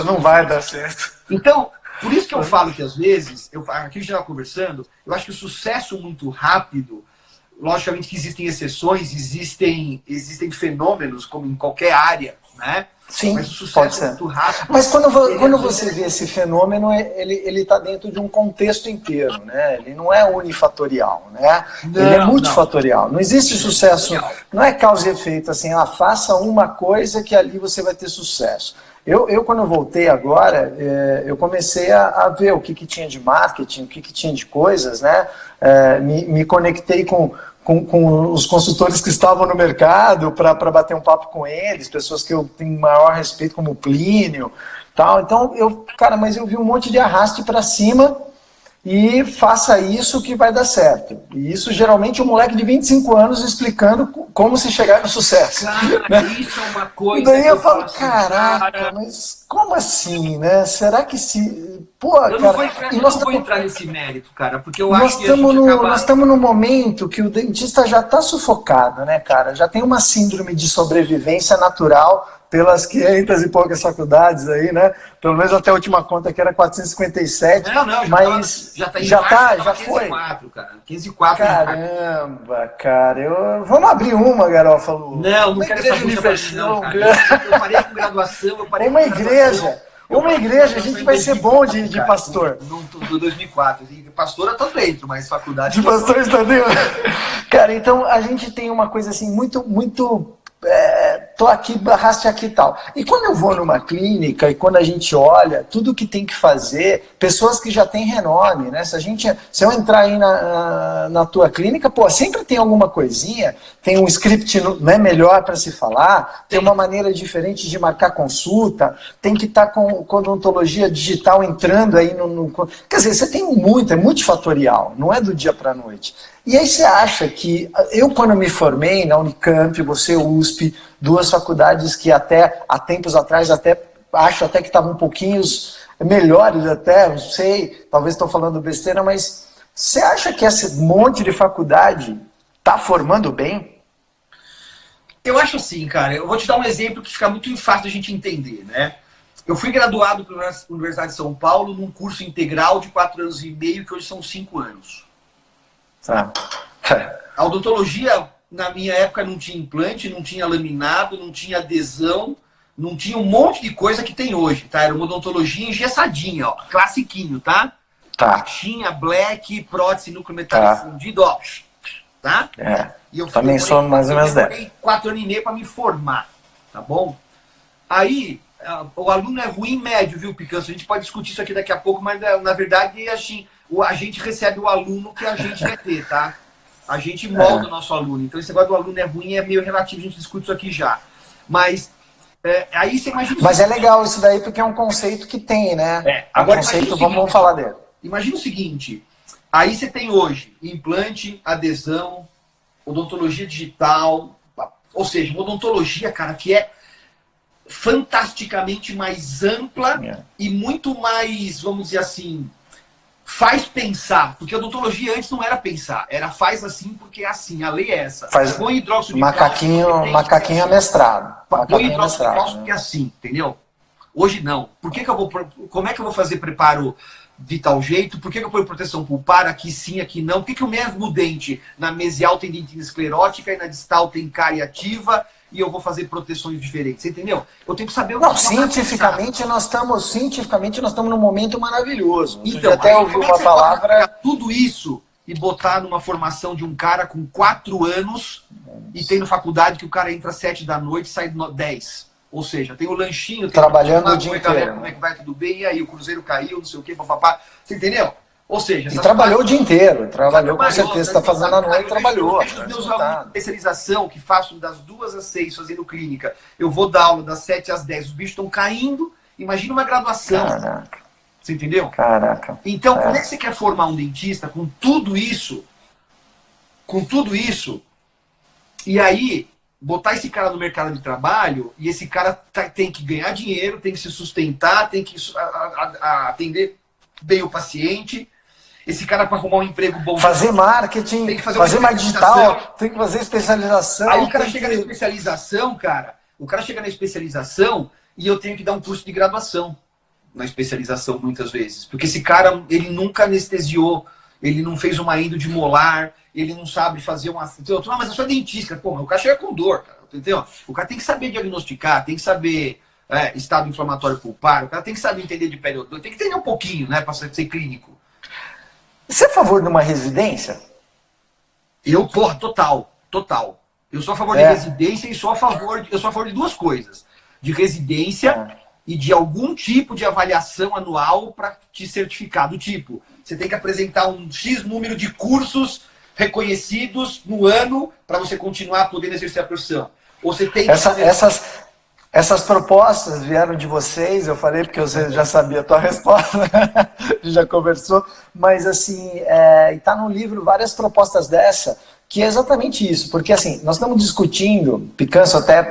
Não vai dar certo.
Então, por isso que eu falo que às vezes, aqui a gente estava conversando, eu acho que o sucesso muito rápido, logicamente que existem exceções, existem fenômenos, como em qualquer área, né?
Sim,
mas o sucesso é muito rápido.
Mas quando você vê esse fenômeno, ele está dentro de um contexto inteiro, né? Ele não é unifatorial, né? Ele é multifatorial. Não existe sucesso, não é causa e efeito, assim, faça uma coisa que ali você vai ter sucesso. Quando eu voltei agora, eu comecei a ver o que tinha de marketing, o que tinha de coisas, né? Me conectei com os consultores que estavam no mercado para bater um papo com eles, pessoas que eu tenho maior respeito, como o Plínio, tal. Então, mas eu vi um monte de arraste para cima e faça isso que vai dar certo. E isso, geralmente, um moleque de 25 anos explicando como se chegar no sucesso.
Cara,
né?
Isso é uma coisa.
E daí eu falo, caraca, mas como assim, né? Será que se... Pô,
eu não vou entrar nesse mérito, cara, porque eu acho que
nós estamos num momento que o dentista já está sufocado, né, cara? Já tem uma síndrome de sobrevivência natural pelas 500 e poucas faculdades aí, né? Pelo menos até a última conta que era 457. Mas já foi.
504, cara. 504.
Caramba, cara. Vamos abrir uma, Garófalo.
Não quero essa
universal.
Eu parei com graduação,
Uma igreja. Uma igreja, a gente vai ser bom de pastor.
Do 2004. Pastor eu tô dentro, mas faculdade...
De pastor está dentro. Cara, então a gente tem uma coisa assim, muito... tô aqui, arraste aqui e tal. E quando eu vou numa clínica e quando a gente olha tudo que tem que fazer, pessoas que já têm renome, né? Se eu entrar aí na tua clínica, pô, sempre tem alguma coisinha, tem um script, né, melhor para se falar, tem uma maneira diferente de marcar consulta, tem que estar com odontologia digital entrando aí Quer dizer, você tem muito, é multifatorial, não é do dia para a noite. E aí você acha que... Eu, quando me formei na Unicamp, você USP, duas faculdades que até há tempos atrás acho até que estavam um pouquinho melhores até, não sei, talvez estou falando besteira, mas você acha que esse monte de faculdade está formando bem?
Eu acho assim, cara. Eu vou te dar um exemplo que fica muito fácil da gente entender, né? Eu fui graduado pela Universidade de São Paulo num curso integral de 4 anos e meio, que hoje são 5 anos.
Tá.
A odontologia, na minha época, não tinha implante, não tinha laminado, não tinha adesão, não tinha um monte de coisa que tem hoje, tá? Era uma odontologia engessadinha, ó, classiquinho, tá?
Tá.
Tinha black, prótese, núcleo metálico fundido, ó, tá?
E eu também sou mais ou menos dela. Eu demorei
4 anos e meio para me formar, tá bom? Aí, o aluno é ruim médio, viu, Picanço? A gente pode discutir isso aqui daqui a pouco, mas na verdade, assim, a gente recebe o aluno que a gente quer ter, tá? A gente molda o nosso aluno. Então, esse negócio do aluno é ruim é meio relativo, a gente discute isso aqui já. Mas, aí você imagina...
Mas é legal isso daí, porque é um conceito que tem, né?
Agora,
conceito, vamos falar dele.
Imagina o seguinte, aí você tem hoje implante, adesão, odontologia digital, ou seja, uma odontologia, cara, que é fantasticamente mais ampla e muito mais, vamos dizer assim, faz pensar. Porque a odontologia antes não era pensar, era faz assim porque é assim, a lei é essa.
Põe hidróxido de macaquinho amestrado.
Põe hidróxido de cálcio porque é assim, entendeu? Hoje não. Como é que eu vou fazer preparo de tal jeito? Por que eu ponho proteção pulpar? Aqui sim, aqui não. Por que o mesmo dente na mesial tem dentina esclerótica e na distal tem cárie ativa? e eu vou fazer proteções diferentes, você entendeu? Eu tenho que saber o que
Não, cientificamente nós estamos num momento maravilhoso.
Então,
até ouvi
como é que
uma
você pode pegar
palavra.
tudo isso e botar numa formação de um cara com 4 anos e tem na faculdade que o cara entra às 7 da noite e sai 10? Ou seja, tem o lanchinho, tem
trabalhando o
oi,
dia
galera,
inteiro.
como é que vai, tudo bem? E aí, o Cruzeiro caiu, não sei o quê, papapá. Você entendeu? Ou seja,
E trabalhou o dia inteiro, trabalhou com certeza, está
então,
fazendo a noite, trabalhou.
Eu vejo os meus alunos de especialização, que faço das 2 às 6 fazendo clínica. Eu vou dar aula das 7 às 10, os bichos estão caindo. Imagina uma graduação.
Caraca.
Você entendeu?
Caraca.
Então, como é que você quer formar um dentista com tudo isso? Com tudo isso, e aí botar esse cara no mercado de trabalho, e esse cara tem que ganhar dinheiro, tem que se sustentar, tem que atender bem o paciente. Esse cara, para arrumar um emprego bom,
fazer marketing,
tem que
fazer mais digital, tem que fazer especialização.
Aí o cara chega na especialização, o cara chega na especialização e eu tenho que dar um curso de graduação na especialização muitas vezes. Porque esse cara, ele nunca anestesiou, ele não fez uma endo de molar, ele não sabe fazer uma... Ah, mas eu sou dentista. Pô, mas o cara chega com dor, cara, entendeu? O cara tem que saber diagnosticar, tem que saber estado inflamatório pulpar, o cara tem que saber entender de periodonto, tem que entender um pouquinho, né, para ser clínico.
Você é a favor de uma residência?
Eu, porra, total. Eu sou a favor de residência e sou a favor de 2 coisas. De residência e de algum tipo de avaliação anual para te certificar. Do tipo, você tem que apresentar um X número de cursos reconhecidos no ano para você continuar podendo exercer a profissão. Ou você tem que
essas propostas vieram de vocês, eu falei porque você já sabia a tua resposta, já conversou, mas assim, está no livro várias propostas dessa, que é exatamente isso, porque assim, nós estamos discutindo, Picanço até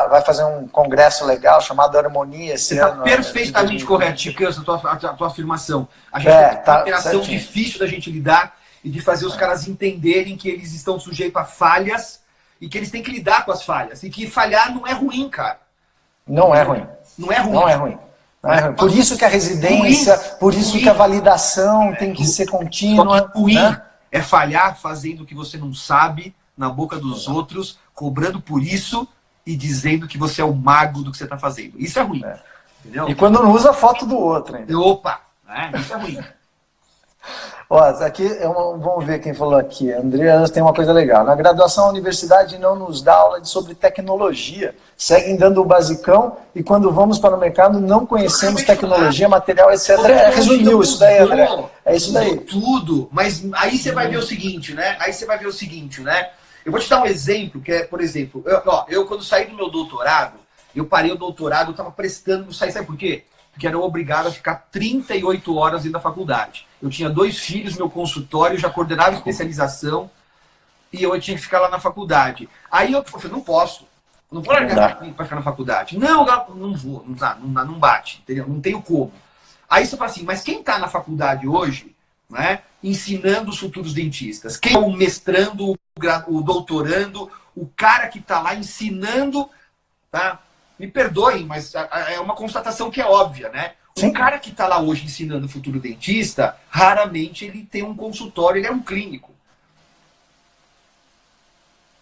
vai fazer um congresso legal chamado Harmonia esse ano.
Você está perfeitamente correto, Picanço, a tua afirmação. A gente tem uma operação difícil da gente lidar e de fazer os caras entenderem que eles estão sujeitos a falhas e que eles têm que lidar com as falhas. E que falhar não é ruim, cara.
Não é ruim.
Não é ruim.
Não é ruim. Não é ruim. Por isso que a residência, por isso que a validação tem que ser contínua.
Só que ruim é falhar fazendo o que você não sabe na boca dos outros, cobrando por isso e dizendo que você é o mago do que você está fazendo. Isso é ruim. Entendeu?
E quando não usa a foto do outro ainda.
Opa! Isso é ruim.
Ó, aqui, vamos ver quem falou aqui. André tem uma coisa legal. Na graduação, a universidade não nos dá aula sobre tecnologia. Seguem dando o basicão e quando vamos para o mercado não conhecemos tecnologia, material, etc. Resumiu isso daí, André. É isso daí.
Tudo. Mas aí você vai ver o seguinte, né? Eu vou te dar um exemplo, que é, por exemplo, eu quando saí do meu doutorado, eu parei o doutorado, eu estava prestando, sabe por quê? Porque era obrigado a ficar 38 horas dentro da faculdade. Eu tinha 2 filhos, meu consultório, já coordenava especialização e eu tinha que ficar lá na faculdade. Aí eu falei, não posso. Não vou largar para ficar na faculdade. Não vou, não bate, entendeu? Não tenho como. Aí você fala assim, mas quem está na faculdade hoje, né, ensinando os futuros dentistas? Quem é o mestrando, o doutorando, o cara que está lá ensinando, tá? Me perdoem, mas é uma constatação que é óbvia, né?
Sim.
O cara que está lá hoje ensinando o futuro dentista, raramente ele tem um consultório, ele é um clínico.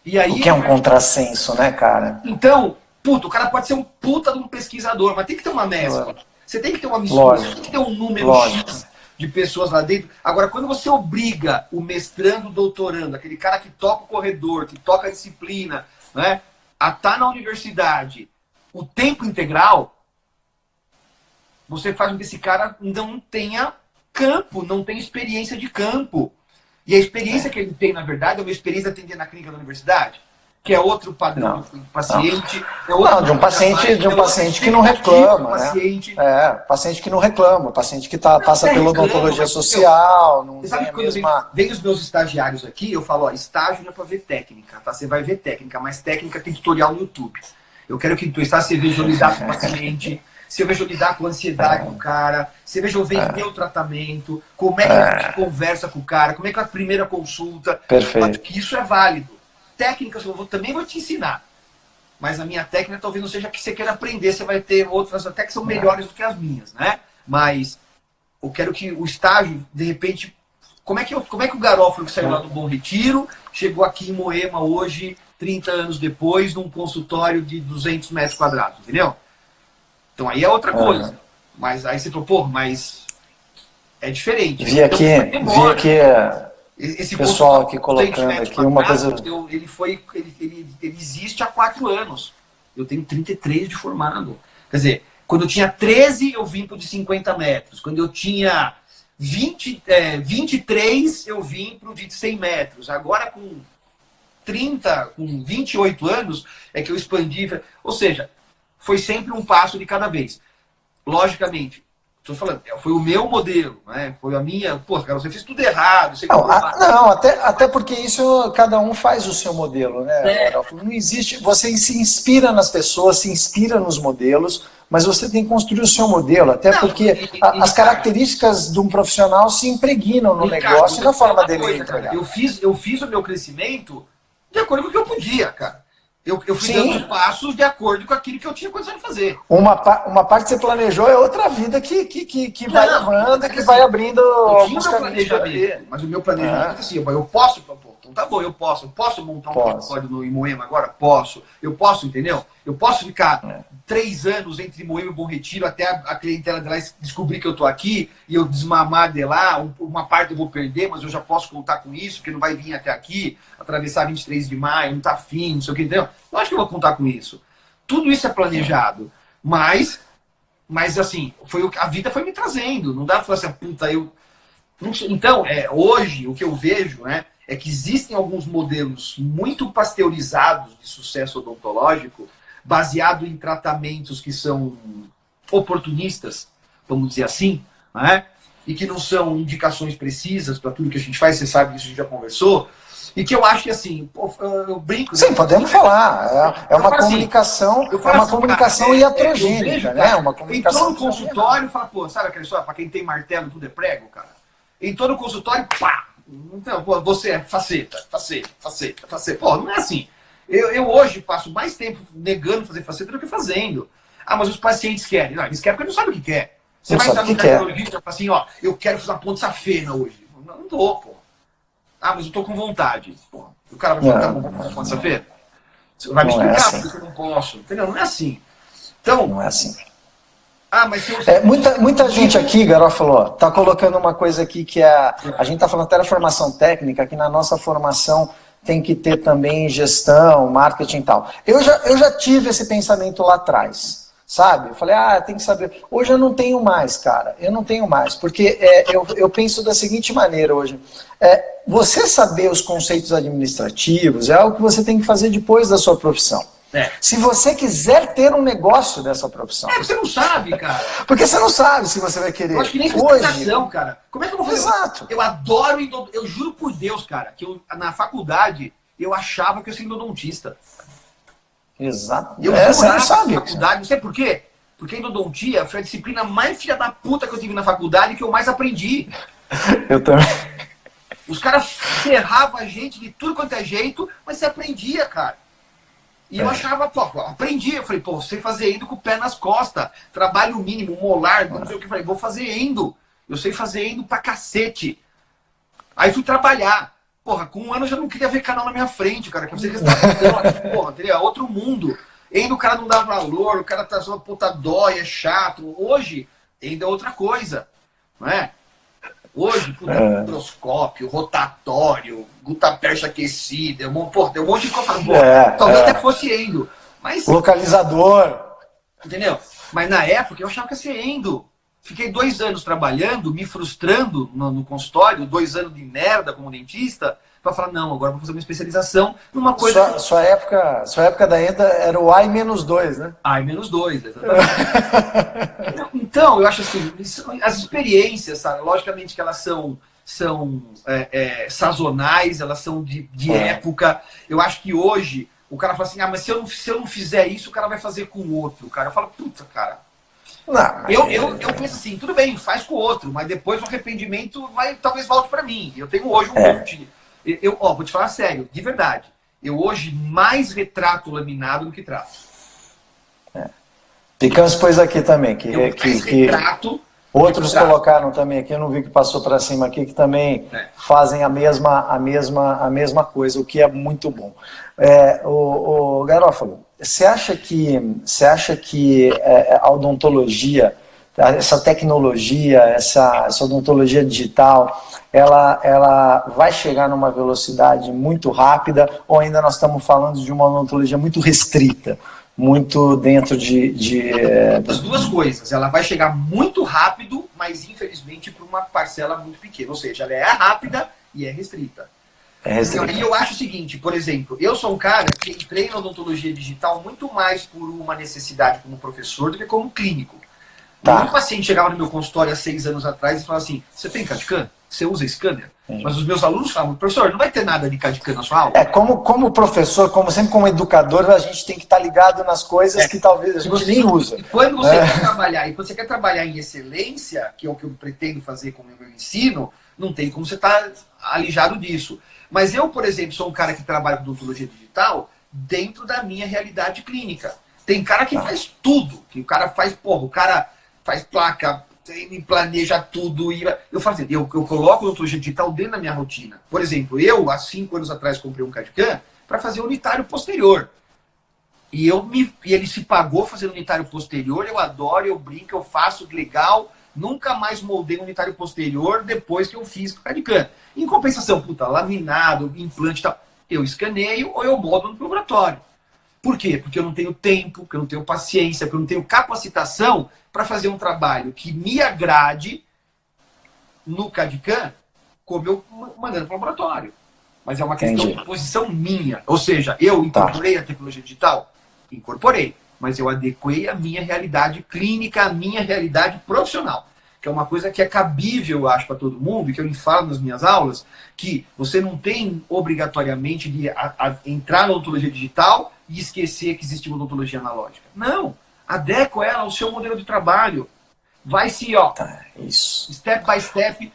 E aí,
o que é um contrassenso, né, cara?
Então, o cara pode ser um puta de um pesquisador, mas tem que ter uma mescla. Você tem que ter uma mistura, você tem que ter um número X de pessoas lá dentro. Agora, quando você obriga o mestrando, o doutorando, aquele cara que toca o corredor, que toca a disciplina, né, a estar na universidade o tempo integral, você faz com que esse cara não tenha campo, não tenha experiência de campo. E a experiência que ele tem, na verdade, é uma experiência de atender na clínica da universidade, que é outro padrão do paciente. É outro
de um paciente que não reclama. Paciente que não reclama, paciente que passa pela odontologia social. Não
sabe que quando vem os meus estagiários aqui, eu falo, estágio não é para ver técnica, tá? Você vai ver técnica, mas técnica tem tutorial no YouTube. Eu quero que tu você veja eu lidar com o paciente, você veja eu lidar com a ansiedade do cara, você veja eu vender o tratamento, como é que a gente conversa com o cara, como é que é a primeira consulta.
Perfeito.
Que isso é válido. Técnicas eu também vou te ensinar. Mas a minha técnica talvez não seja que você queira aprender, você vai ter outras até que são melhores do que as minhas, né? Mas eu quero que o estágio, de repente, como é que o Garofalo que saiu lá do Bom Retiro chegou aqui em Moema hoje, 30 anos depois, num consultório de 200 metros quadrados, entendeu? Então aí é outra coisa. Mas aí você falou, pô, mas é diferente.
Vi aqui esse pessoal aqui colocando aqui uma coisa...
Ele existe há 4 anos. Eu tenho 33 de formado. Quer dizer, quando eu tinha 13, eu vim pro de 50 metros. Quando eu tinha 23, eu vim pro de 100 metros. Agora com 28 anos, é que eu expandi. Ou seja, foi sempre um passo de cada vez. Logicamente, estou falando, foi o meu modelo, né? Foi a minha... Pô, cara, você fez tudo errado. Você
até porque isso cada um faz o seu modelo, né? Não existe... Você se inspira nas pessoas, se inspira nos modelos, mas você tem que construir o seu modelo, até porque as características de um profissional se impregnam no negócio e na forma dele entregar.
Eu fiz o meu crescimento de acordo com o que eu podia, cara. Eu fui dando passos de acordo com aquilo que eu tinha condição de fazer.
Uma parte que você planejou é outra vida que vai levando, que vai abrindo
alguns caminhos. Mas o meu planejamento é assim, eu posso, então tá bom, eu posso montar um consultório em Moema agora? Posso. Eu posso, entendeu? Eu posso ficar 3 anos entre Moema e Bom Retiro até a clientela de lá descobrir que eu tô aqui e eu desmamar de lá, uma parte eu vou perder, mas eu já posso contar com isso, porque não vai vir até aqui, atravessar 23 de maio, não tá afim, não sei o que, entendeu? Eu acho que eu vou contar com isso. Tudo isso é planejado, mas assim, a vida foi me trazendo, não dá pra falar assim, puta, eu... Então, hoje, o que eu vejo, né, é que existem alguns modelos muito pasteurizados de sucesso odontológico, baseado em tratamentos que são oportunistas, vamos dizer assim, né? E que não são indicações precisas para tudo que a gente faz, você sabe disso, a gente já conversou, e que eu acho que assim, eu brinco...
Sim, podemos falar, é uma comunicação, comunicação iatrogênica, né? Uma comunicação...
Entrou no consultório e fala, pô, sabe aquela história, para quem tem martelo tudo é prego, cara? Entrou no consultório, pá! Então, pô, você é faceta. Pô, não é assim. Eu hoje passo mais tempo negando fazer faceta do que fazendo. Ah, mas os pacientes querem. Não, eles querem porque não sabem o que quer. Você vai entrar no cardiologista e fala assim, ó, eu quero fazer uma ponte safena hoje. Não dou, pô. Ah, mas eu tô com vontade. Pô, o cara vai falar, tá bom, vamos fazer uma ponte safena? Você vai me explicar porque eu não posso. Entendeu? Não é assim. Então...
Não é assim.
Ah, mas
muita gente aqui, Garofalo, tá colocando uma coisa aqui que a gente tá falando até da formação técnica, que na nossa formação tem que ter também gestão, marketing e tal. Eu já tive esse pensamento lá atrás, sabe? Eu falei, tem que saber. Hoje eu não tenho mais, cara. Eu não tenho mais, porque eu penso da seguinte maneira hoje. Você saber os conceitos administrativos é algo que você tem que fazer depois da sua profissão. Se você quiser ter um negócio dessa profissão.
Você não sabe, cara.
Porque você não sabe se você vai querer.
Eu acho que nem especialização, cara. Como é que eu vou fazer?
Exato.
Eu adoro, eu juro por Deus, cara, que na faculdade eu achava que eu seria endodontista.
Exato.
Você não sabe. Faculdade, não sei por quê. Porque endodontia foi a disciplina mais filha da puta que eu tive na faculdade e que eu mais aprendi.
Eu também.
Os caras ferravam a gente de tudo quanto é jeito, mas você aprendia, cara. E eu achava, pô, aprendi. Eu falei, pô, sei fazer endo com o pé nas costas. Trabalho mínimo, molar, não sei o que. Eu falei, vou fazer endo. Eu sei fazer endo pra cacete. Aí fui trabalhar. Porra, com 1 ano eu já não queria ver canal na minha frente, cara. Que você porra, teria outro mundo. Endo o cara não dá valor, o cara tá só puta dói, é chato. Hoje, endo é outra coisa. Não é? Hoje, microscópio, rotatório, gutapercha aquecida, tem um monte de coisa boa. Talvez até fosse endo. Mas,
localizador.
Entendeu? Mas na época eu achava que ia ser endo. Fiquei 2 anos trabalhando, me frustrando no consultório, 2 anos de merda como dentista, para falar, não, agora vou fazer uma especialização numa coisa...
Sua época da enda era o I-2, né?
I-2, exatamente. Então, eu acho assim, as experiências, sabe, logicamente que elas são sazonais, elas são de época. Eu acho que hoje, o cara fala assim, mas se eu não fizer isso, o cara vai fazer com o outro. Cara, eu falo, puta, cara... Não, eu penso assim, tudo bem, faz com o outro, mas depois o arrependimento talvez volte para mim. Eu tenho hoje um monte... vou te falar sério, de verdade. Eu hoje mais retrato laminado do que trato.
Picamos pôs aqui também.
Mais retrato
Outros colocaram também aqui, eu não vi que passou para cima aqui, que também fazem a mesma coisa, o que é muito bom. O Garofalo, você acha que a odontologia, essa tecnologia, essa odontologia digital, ela vai chegar numa velocidade muito rápida, ou ainda nós estamos falando de uma odontologia muito restrita, muito dentro
As duas coisas, ela vai chegar muito rápido, mas infelizmente para uma parcela muito pequena, ou seja, ela é rápida e é restrita. E eu acho o seguinte, por exemplo, eu sou um cara que entrei na odontologia digital muito mais por uma necessidade como professor do que como clínico. Nenhum paciente chegava no meu consultório há 6 anos atrás e falava assim, você tem CAD/CAM? Você usa scanner? Mas os meus alunos falavam, professor, não vai ter nada de CAD/CAM na sua aula?
Como professor, sempre como educador, a gente tem que estar ligado nas coisas que talvez a gente nem usa.
E quando você quer trabalhar, e quando você quer trabalhar em excelência, que é o que eu pretendo fazer com o meu ensino, não tem como você estar alijado disso. Mas eu, por exemplo, sou um cara que trabalha com odontologia digital dentro da minha realidade clínica. Tem cara que faz tudo, que o cara faz, o cara faz placa, planeja tudo. E eu faço assim, eu coloco odontologia digital dentro da minha rotina. Por exemplo, eu, há 5 anos atrás, comprei um CAD/CAM para fazer unitário posterior. E ele se pagou fazendo unitário posterior, eu adoro, eu brinco, eu faço legal. Nunca mais moldei um unitário posterior depois que eu fiz com o CAD/CAM. Em compensação, laminado, implante e tal, eu escaneio ou eu moldo no laboratório. Por quê? Porque eu não tenho tempo, porque eu não tenho paciência, porque eu não tenho capacitação para fazer um trabalho que me agrade no CAD/CAM, como eu mandando para o laboratório. Mas é uma questão de posição minha. Ou seja, eu incorporei a tecnologia digital? Incorporei. Mas eu adequei a minha realidade clínica, a minha realidade profissional. Que é uma coisa que é cabível, eu acho, para todo mundo, e que eu falo nas minhas aulas, que você não tem obrigatoriamente de entrar na odontologia digital e esquecer que existe uma odontologia analógica. Não. Adequa ela ao seu modelo de trabalho. Vai se,
isso.
Step by step.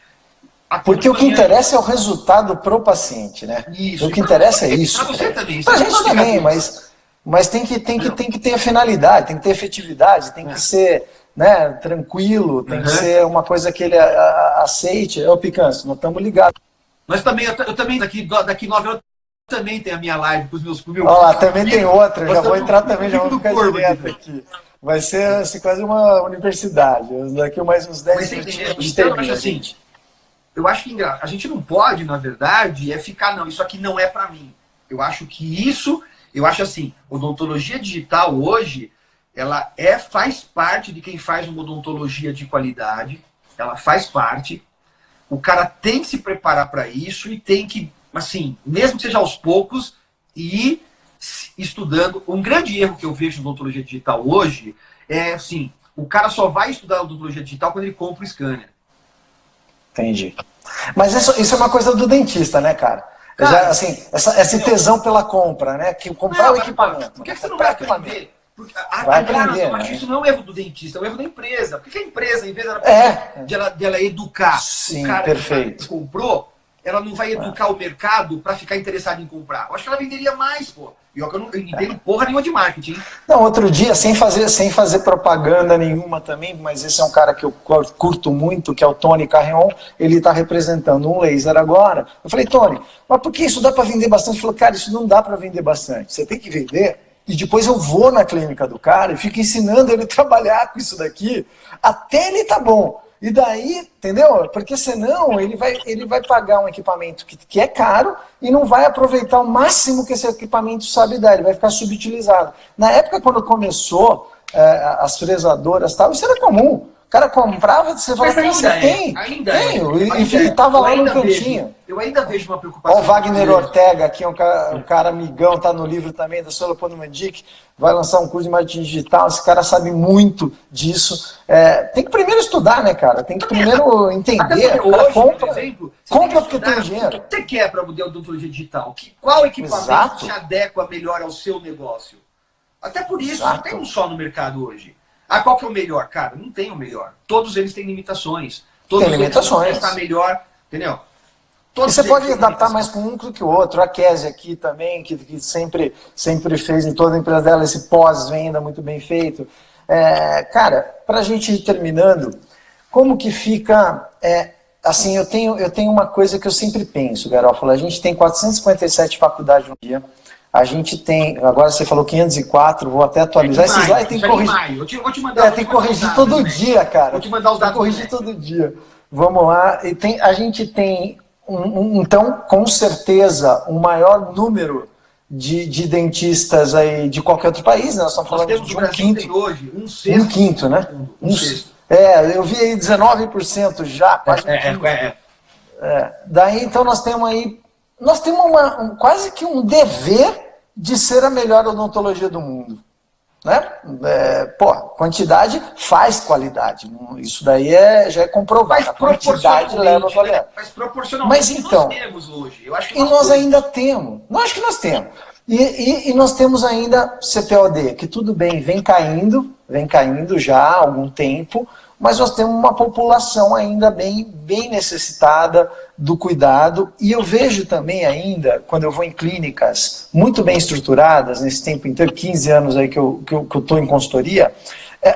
Porque o que interessa é o resultado pro paciente, né?
Isso.
O que interessa é isso.
Para você também.
Pra gente também, mas tem que ter a finalidade, tem que ter efetividade, tem que ser, né, tranquilo, tem que ser uma coisa que ele aceite. Ô, Picância, nós estamos ligados.
Nós também, eu também, daqui 9 anos, também tem a minha live com os meus...
Olha lá, também tem outra, já vou entrar também, já vou ficar direto aqui. Vai ser assim, quase uma universidade. Daqui mais uns 10 minutos.
Então, eu acho que a gente não pode, na verdade, ficar, não, isso aqui não é para mim. Eu acho assim, odontologia digital hoje, ela faz parte de quem faz uma odontologia de qualidade, ela faz parte, o cara tem que se preparar para isso e tem que, assim, mesmo que seja aos poucos, ir estudando. Um grande erro que eu vejo na odontologia digital hoje é, assim, o cara só vai estudar odontologia digital quando ele compra o scanner.
Entendi. Mas isso é uma coisa do dentista, né, cara? Já, assim, esse tesão pela compra, né? Que comprar o equipamento.
Por que você não vai aprender? Porque isso não é um erro do dentista, é um erro da empresa. Por que a empresa, em vez dela educar o cara que comprou, ela não vai educar o mercado para ficar interessado em comprar? Eu acho que ela venderia mais, pô. E eu não entendo porra nenhuma de marketing. Não,
outro dia, sem fazer propaganda nenhuma também, mas esse é um cara que eu curto muito, que é o Tony Carreon, ele está representando um laser agora. Eu falei, Tony, mas por que isso dá para vender bastante? Ele falou, cara, isso não dá para vender bastante. Você tem que vender, e depois eu vou na clínica do cara e fico ensinando ele a trabalhar com isso daqui, até ele tá bom. E daí, entendeu? Porque senão ele vai pagar um equipamento que é caro e não vai aproveitar o máximo que esse equipamento sabe dar, ele vai ficar subutilizado. Na época, quando começou as fresadoras e tal, isso era comum. O cara comprava, você falava, você tem?
Ainda
tenho. E estava lá no cantinho.
Eu ainda vejo uma preocupação.
Olha o Wagner Ortega aqui, um cara amigão, está no livro também da Soloponomandic, vai lançar um curso de marketing digital, esse cara sabe muito disso. Tem que primeiro estudar, né, cara? Tem que primeiro entender. O cara compra, por exemplo, compra porque tem dinheiro.
O que você quer para mudar a odontologia digital? Qual equipamento te adequa melhor ao seu negócio? Até por isso, não tem um só no mercado hoje. Qual que é o melhor? Cara, não tem o melhor. Todos eles têm limitações. Todos
tem limitações.
Está melhor, entendeu?
E você pode adaptar mais com um que o outro. A Kézia aqui também, que sempre fez em toda a empresa dela esse pós-venda muito bem feito. Cara, para a gente ir terminando, como que fica... assim, eu tenho uma coisa que eu sempre penso, Garófalo. A gente tem 457 faculdades no dia. A gente tem... Agora você falou 504, vou até atualizar. Esses slides tem que corrigir.
Vou te mandar,
tem que corrigir todo dia, cara.
Vou te mandar os dados.
Corrigir todo dia. Vamos lá. A gente tem, então, com certeza, um maior número de dentistas aí de qualquer outro país. Né? Nós estamos falando de um quinto.
Hoje, um sexto.
Um quinto, né?
Um sexto.
Eu vi aí 19% já. Quase daí, então, nós temos aí... Nós temos quase que um dever de ser a melhor odontologia do mundo. Né? Quantidade faz qualidade. Isso daí já é comprovado. A quantidade leva a qualidade.
Mas proporcionalmente,
mas então,
nós temos hoje. Eu acho que
nós ainda temos. Não acho que nós temos. E nós temos ainda CPOD, que tudo bem, vem caindo já há algum tempo, mas nós temos uma população ainda bem necessitada do cuidado, e eu vejo também ainda, quando eu vou em clínicas muito bem estruturadas, nesse tempo inteiro, 15 anos aí que eu estou em consultoria,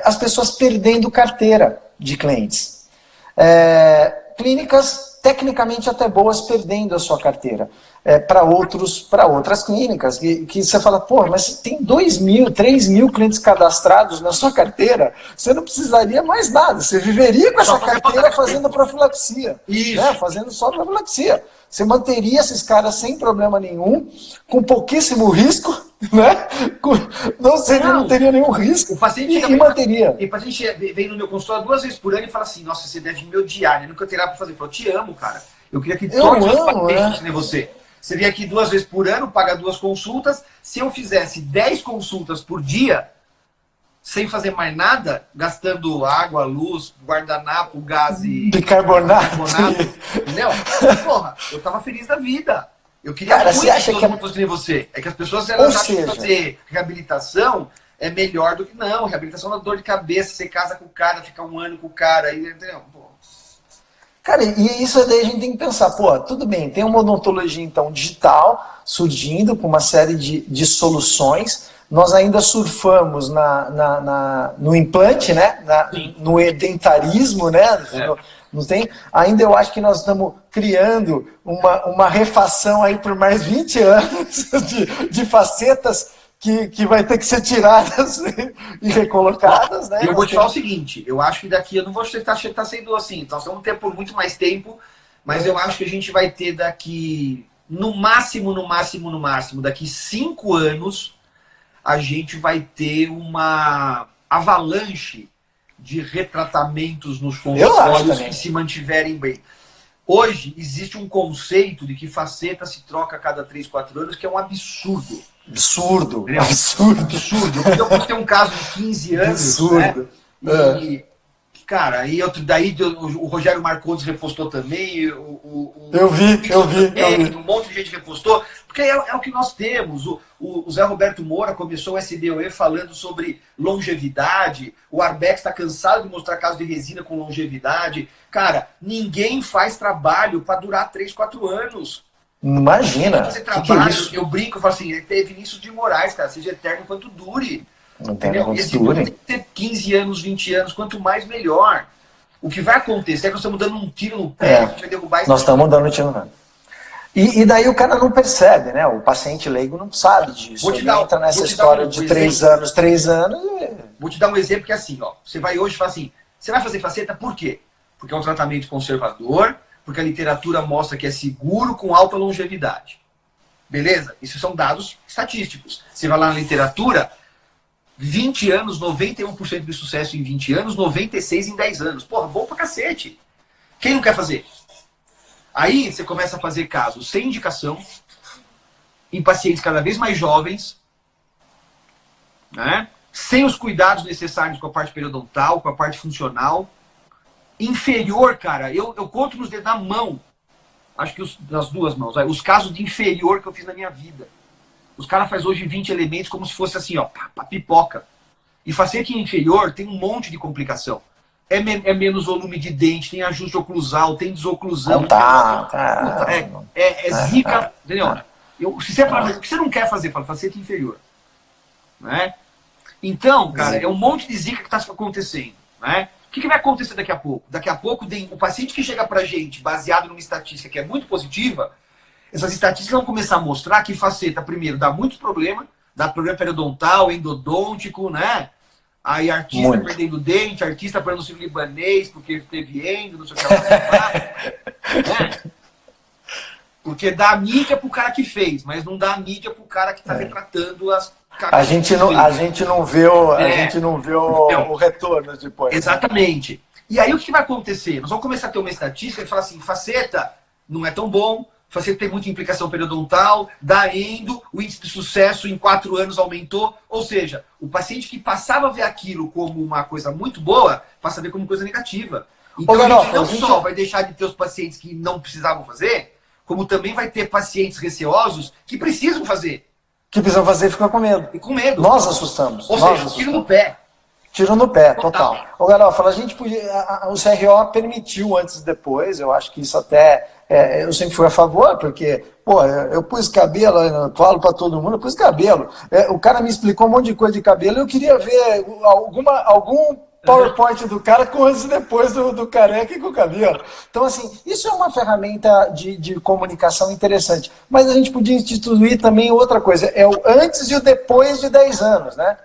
as pessoas perdendo carteira de clientes. Clínicas tecnicamente até boas perdendo a sua carteira para outras clínicas, que você fala, pô, mas tem 2.000, 3.000 clientes cadastrados na sua carteira, você não precisaria mais nada, você viveria com essa carteira fazendo profilaxia, né? Fazendo só profilaxia. Você manteria esses caras sem problema nenhum, com pouquíssimo risco, né? Não teria nenhum risco,
o paciente
e manteria.
E o paciente vem no meu consultório 2 vezes por ano e fala assim, nossa, você deve me odiar, eu nunca terá para fazer. Eu falo, te amo, cara. Eu queria que todos os pacientes, nem você. Você vem aqui 2 vezes por ano, paga 2 consultas. Se eu fizesse 10 consultas por dia, sem fazer mais nada, gastando água, luz, guardanapo, gás e
bicarbonato,
entendeu? Porra, eu tava feliz da vida. Eu queria
muito que todo
mundo fosse que nem você. É que as pessoas elas acham que fazer reabilitação é melhor do que não. Reabilitação é uma dor de cabeça. Você casa com o cara, fica 1 ano com o cara, entendeu? Pô.
Cara, e isso daí a gente tem que pensar, pô, tudo bem, tem uma odontologia então digital surgindo com uma série de soluções, nós ainda surfamos no implante, né, no edentarismo, né, não tem? Ainda eu acho que nós estamos criando uma refação aí por mais 20 anos de facetas que vai ter que ser tiradas e recolocadas, né?
Eu vou te falar o seguinte, eu acho que daqui, eu não vou estar sendo assim, nós vamos ter por muito mais tempo, mas eu acho que a gente vai ter daqui, no máximo, daqui 5 anos, a gente vai ter uma avalanche de retratamentos nos consultórios que se mantiverem bem. Hoje, existe um conceito de que faceta se troca a cada 3, 4 anos, que é um absurdo.
Absurdo.
Eu posso ter um caso de 15 anos, absurdo. Né? E, cara, daí o Rogério Marcondes repostou também. Eu vi. Um monte de gente repostou, porque é o que nós temos. O Zé Roberto Moura começou o SBOE falando sobre longevidade. O Arbex está cansado de mostrar casos de resina com longevidade. Cara, ninguém faz trabalho para durar 3, 4 anos.
Imagina.
Que é isso? Eu brinco, eu falo assim, ele teve Vinícius de Moraes, cara, seja eterno enquanto dure.
Não tem
tem que ter 15 anos, 20 anos, quanto mais melhor. O que vai acontecer é que nós estamos dando um tiro no pé, a gente vai derrubar isso.
Nós estamos dando um tiro no pé. E daí o cara não percebe, né? O paciente leigo não sabe disso. Ele entra nessa história de 3 anos.
Vou te dar um exemplo que é assim, ó. Você vai hoje e fala assim, você vai fazer faceta por quê? Porque é um tratamento conservador, porque a literatura mostra que é seguro com alta longevidade. Beleza? Isso são dados estatísticos. Você vai lá na literatura, 20 anos, 91% de sucesso em 20 anos, 96% em 10 anos. Porra, bom pra cacete. Quem não quer fazer? Aí você começa a fazer casos sem indicação, em pacientes cada vez mais jovens, né? Sem os cuidados necessários com a parte periodontal, com a parte funcional. Inferior, cara, eu conto nos dedos da mão, acho que nas 2 mãos, os casos de inferior que eu fiz na minha vida. Os caras fazem hoje 20 elementos como se fosse assim, ó, pipoca. E faceta inferior tem um monte de complicação. É menos volume de dente, tem ajuste oclusal, tem desoclusão. É zica, entendeu? Se você falar, o que você não quer fazer? Fala, faceta inferior. Né? Então, cara, é um monte de zica que está acontecendo. Né? O que vai acontecer daqui a pouco? Daqui a pouco, o paciente que chega pra gente, baseado numa estatística que é muito positiva, essas estatísticas vão começar a mostrar que faceta, primeiro, dá muitos problemas, dá problema periodontal, endodôntico, né? Aí artista
muito.
perdendo dente, artista perdendo o libanês porque teve endo, não sei o que lá. Né? Porque dá a mídia pro cara que fez, mas não dá a mídia pro cara que tá retratando as...
A gente não vê o retorno depois.
Exatamente. Né? E aí o que vai acontecer? Nós vamos começar a ter uma estatística que fala assim, faceta não é tão bom, faceta tem muita implicação periodontal, dá endo, o índice de sucesso em 4 anos aumentou. Ou seja, o paciente que passava a ver aquilo como uma coisa muito boa, passa a ver como coisa negativa. Então a gente não só vai deixar de ter os pacientes que não precisavam fazer, como também vai ter pacientes receosos que precisam fazer.
Que precisam fazer e ficam com medo.
E com medo.
Nós assustamos.
Ou seja, tiro no pé.
Tiro no pé, total. Ô, Garofalo, a gente podia. O CRO permitiu antes e depois, eu acho que isso até. Eu sempre fui a favor, porque, pô, eu pus cabelo, eu falo pra todo mundo, eu pus cabelo. O cara me explicou um monte de coisa de cabelo, eu queria ver algum PowerPoint do cara com antes e depois do careca e com o cabelo. Então, assim, isso é uma ferramenta de comunicação interessante. Mas a gente podia instituir também outra coisa, é o antes e o depois de 10 anos, né?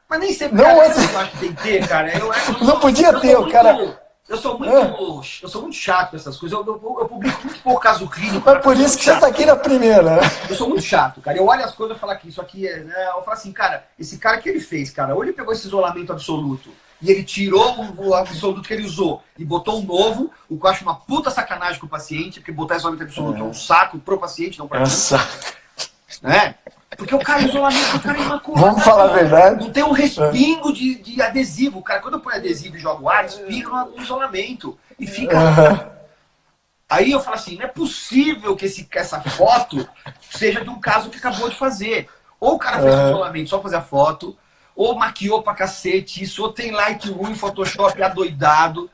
Mas nem sempre, cara, eu acho que tem que ter, cara.
Não podia ter, o cara...
Eu sou muito chato com essas coisas. Eu publico muito pouco caso clínico.
Mas por isso que você tá aqui na primeira.
Eu sou muito chato, cara. Eu olho as coisas e falo que isso aqui é... Né? Eu falo assim, cara, esse cara que ele fez, cara, ou ele pegou esse isolamento absoluto e ele tirou o absoluto que ele usou e botou um novo, o que eu acho uma puta sacanagem com o paciente, porque botar isolamento absoluto é um saco pro paciente, não pra mim. Né? Porque o cara, isolamento, o cara é imaculado.
Vamos falar a verdade.
Não tem um respingo de adesivo. O cara, quando eu ponho adesivo e jogo o ar, espirra no isolamento. E fica... Aí eu falo assim, não é possível que essa foto seja de um caso que acabou de fazer. Ou o cara fez o isolamento só fazer a foto, ou maquiou pra cacete isso, ou tem Lightroom, Photoshop adoidado.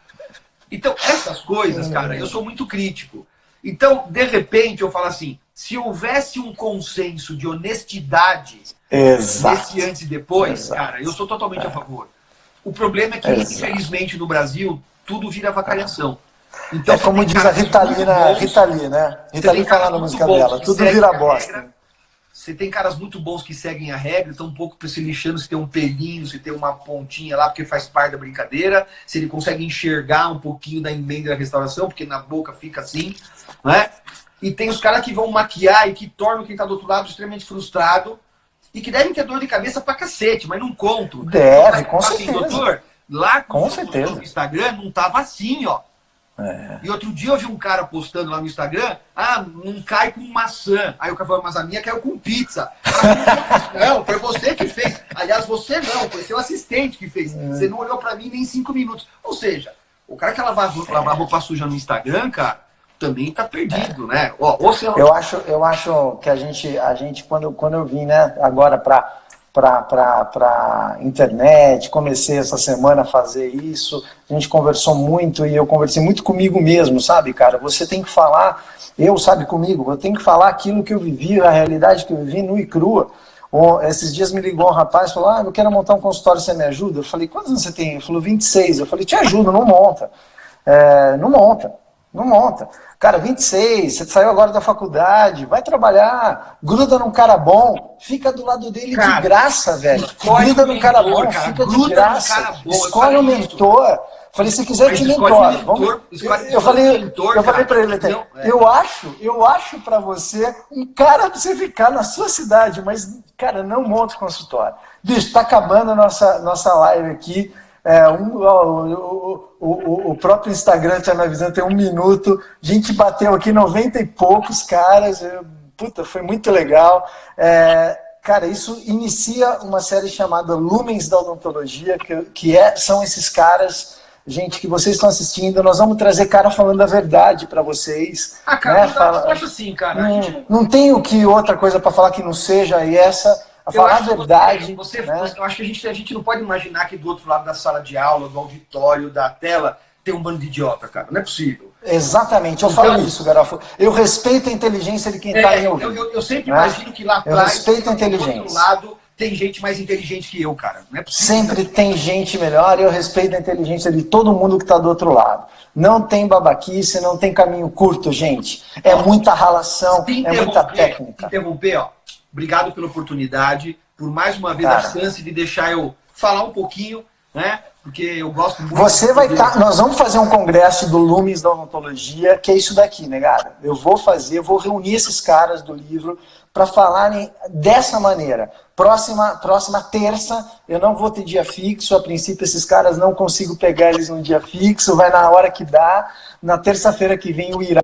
Então, essas coisas, cara, eu sou muito crítico. Então, de repente, eu falo assim, se houvesse um consenso de honestidade nesse antes e depois, cara, eu sou totalmente a favor. O problema é que, infelizmente, no Brasil, tudo vira avacalhação. Então,
como diz a Ritali, né? Ritali fala na música dela, tudo vira bosta.
Você tem caras muito bons que seguem a regra, estão um pouco se lixando se tem um pelinho, se tem uma pontinha lá, porque faz parte da brincadeira, se ele consegue enxergar um pouquinho da emenda da restauração, porque na boca fica assim, né? E tem os caras que vão maquiar e que tornam quem tá do outro lado extremamente frustrado e que devem ter dor de cabeça pra cacete, mas não conto.
Deve, com certeza.
Doutor, lá
com certeza.
No Instagram não tava assim, ó. E outro dia eu vi um cara postando lá no Instagram, não cai com maçã. Aí o cara falou, mas a minha caiu com pizza. Não, foi você que fez. Aliás, você não, foi seu assistente que fez. Você não olhou pra mim nem 5 minutos. Ou seja, o cara que lavar roupa suja no Instagram, cara, também tá perdido, né?
Eu acho que a gente quando eu vim, né, agora para internet, comecei essa semana a fazer isso, a gente conversou muito e eu conversei muito comigo mesmo, sabe, cara? Você tem que falar, comigo, eu tenho que falar aquilo que eu vivi, a realidade que eu vivi nua e crua. Esses dias me ligou um rapaz e falou, eu quero montar um consultório, você me ajuda? Eu falei, quantos anos você tem? Ele falou, 26. Eu falei, te ajudo, não monta. Não monta. Cara, 26, você saiu agora da faculdade, vai trabalhar, gruda num cara bom, fica do lado dele, cara, de graça, velho. Gruda num cara bom, cara, fica de graça. Escolhe um mentor. Falei, se quiser te mentor. Eu falei pra ele até, eu acho pra você um cara pra você ficar na sua cidade, mas, cara, não monta consultório. Bicho, tá acabando a nossa live aqui. O próprio Instagram tinha me avisando, tem 1 minuto, a gente bateu aqui 90 e poucos caras, foi muito legal. Cara, isso inicia uma série chamada Lumens da Odontologia, são esses caras, gente, que vocês estão assistindo, nós vamos trazer cara falando a verdade para vocês.
Cara, né? Eu acho assim, cara.
Não tem outra coisa para falar que não seja essa. A falar a verdade.
Eu acho que a gente não pode imaginar que do outro lado da sala de aula, do auditório, da tela, tem um bando de idiota, cara. Não é possível.
Exatamente, eu falo isso, Garofalo. Eu respeito a inteligência de quem está aí ouvindo.
Eu sempre imagino que lá atrás,
eu respeito a inteligência.
Do outro lado, tem gente mais inteligente que eu, cara. Não é possível.
Sempre tem gente melhor e eu respeito a inteligência de todo mundo que está do outro lado. Não tem babaquice, não tem caminho curto, gente. É muita ralação, é muita técnica.
Interromper, ó. Obrigado pela oportunidade, por mais uma vez
Cara,
a chance de deixar eu falar um pouquinho, né? Porque eu gosto muito.
Você vai estar. Nós vamos fazer um congresso do Lumes da Odontologia, que é isso daqui, né, cara? Eu vou reunir esses caras do livro para falarem dessa maneira. Próxima terça, eu não vou ter dia fixo, a princípio esses caras não consigo pegar eles num dia fixo, vai na hora que dá. Na terça-feira que vem o Irã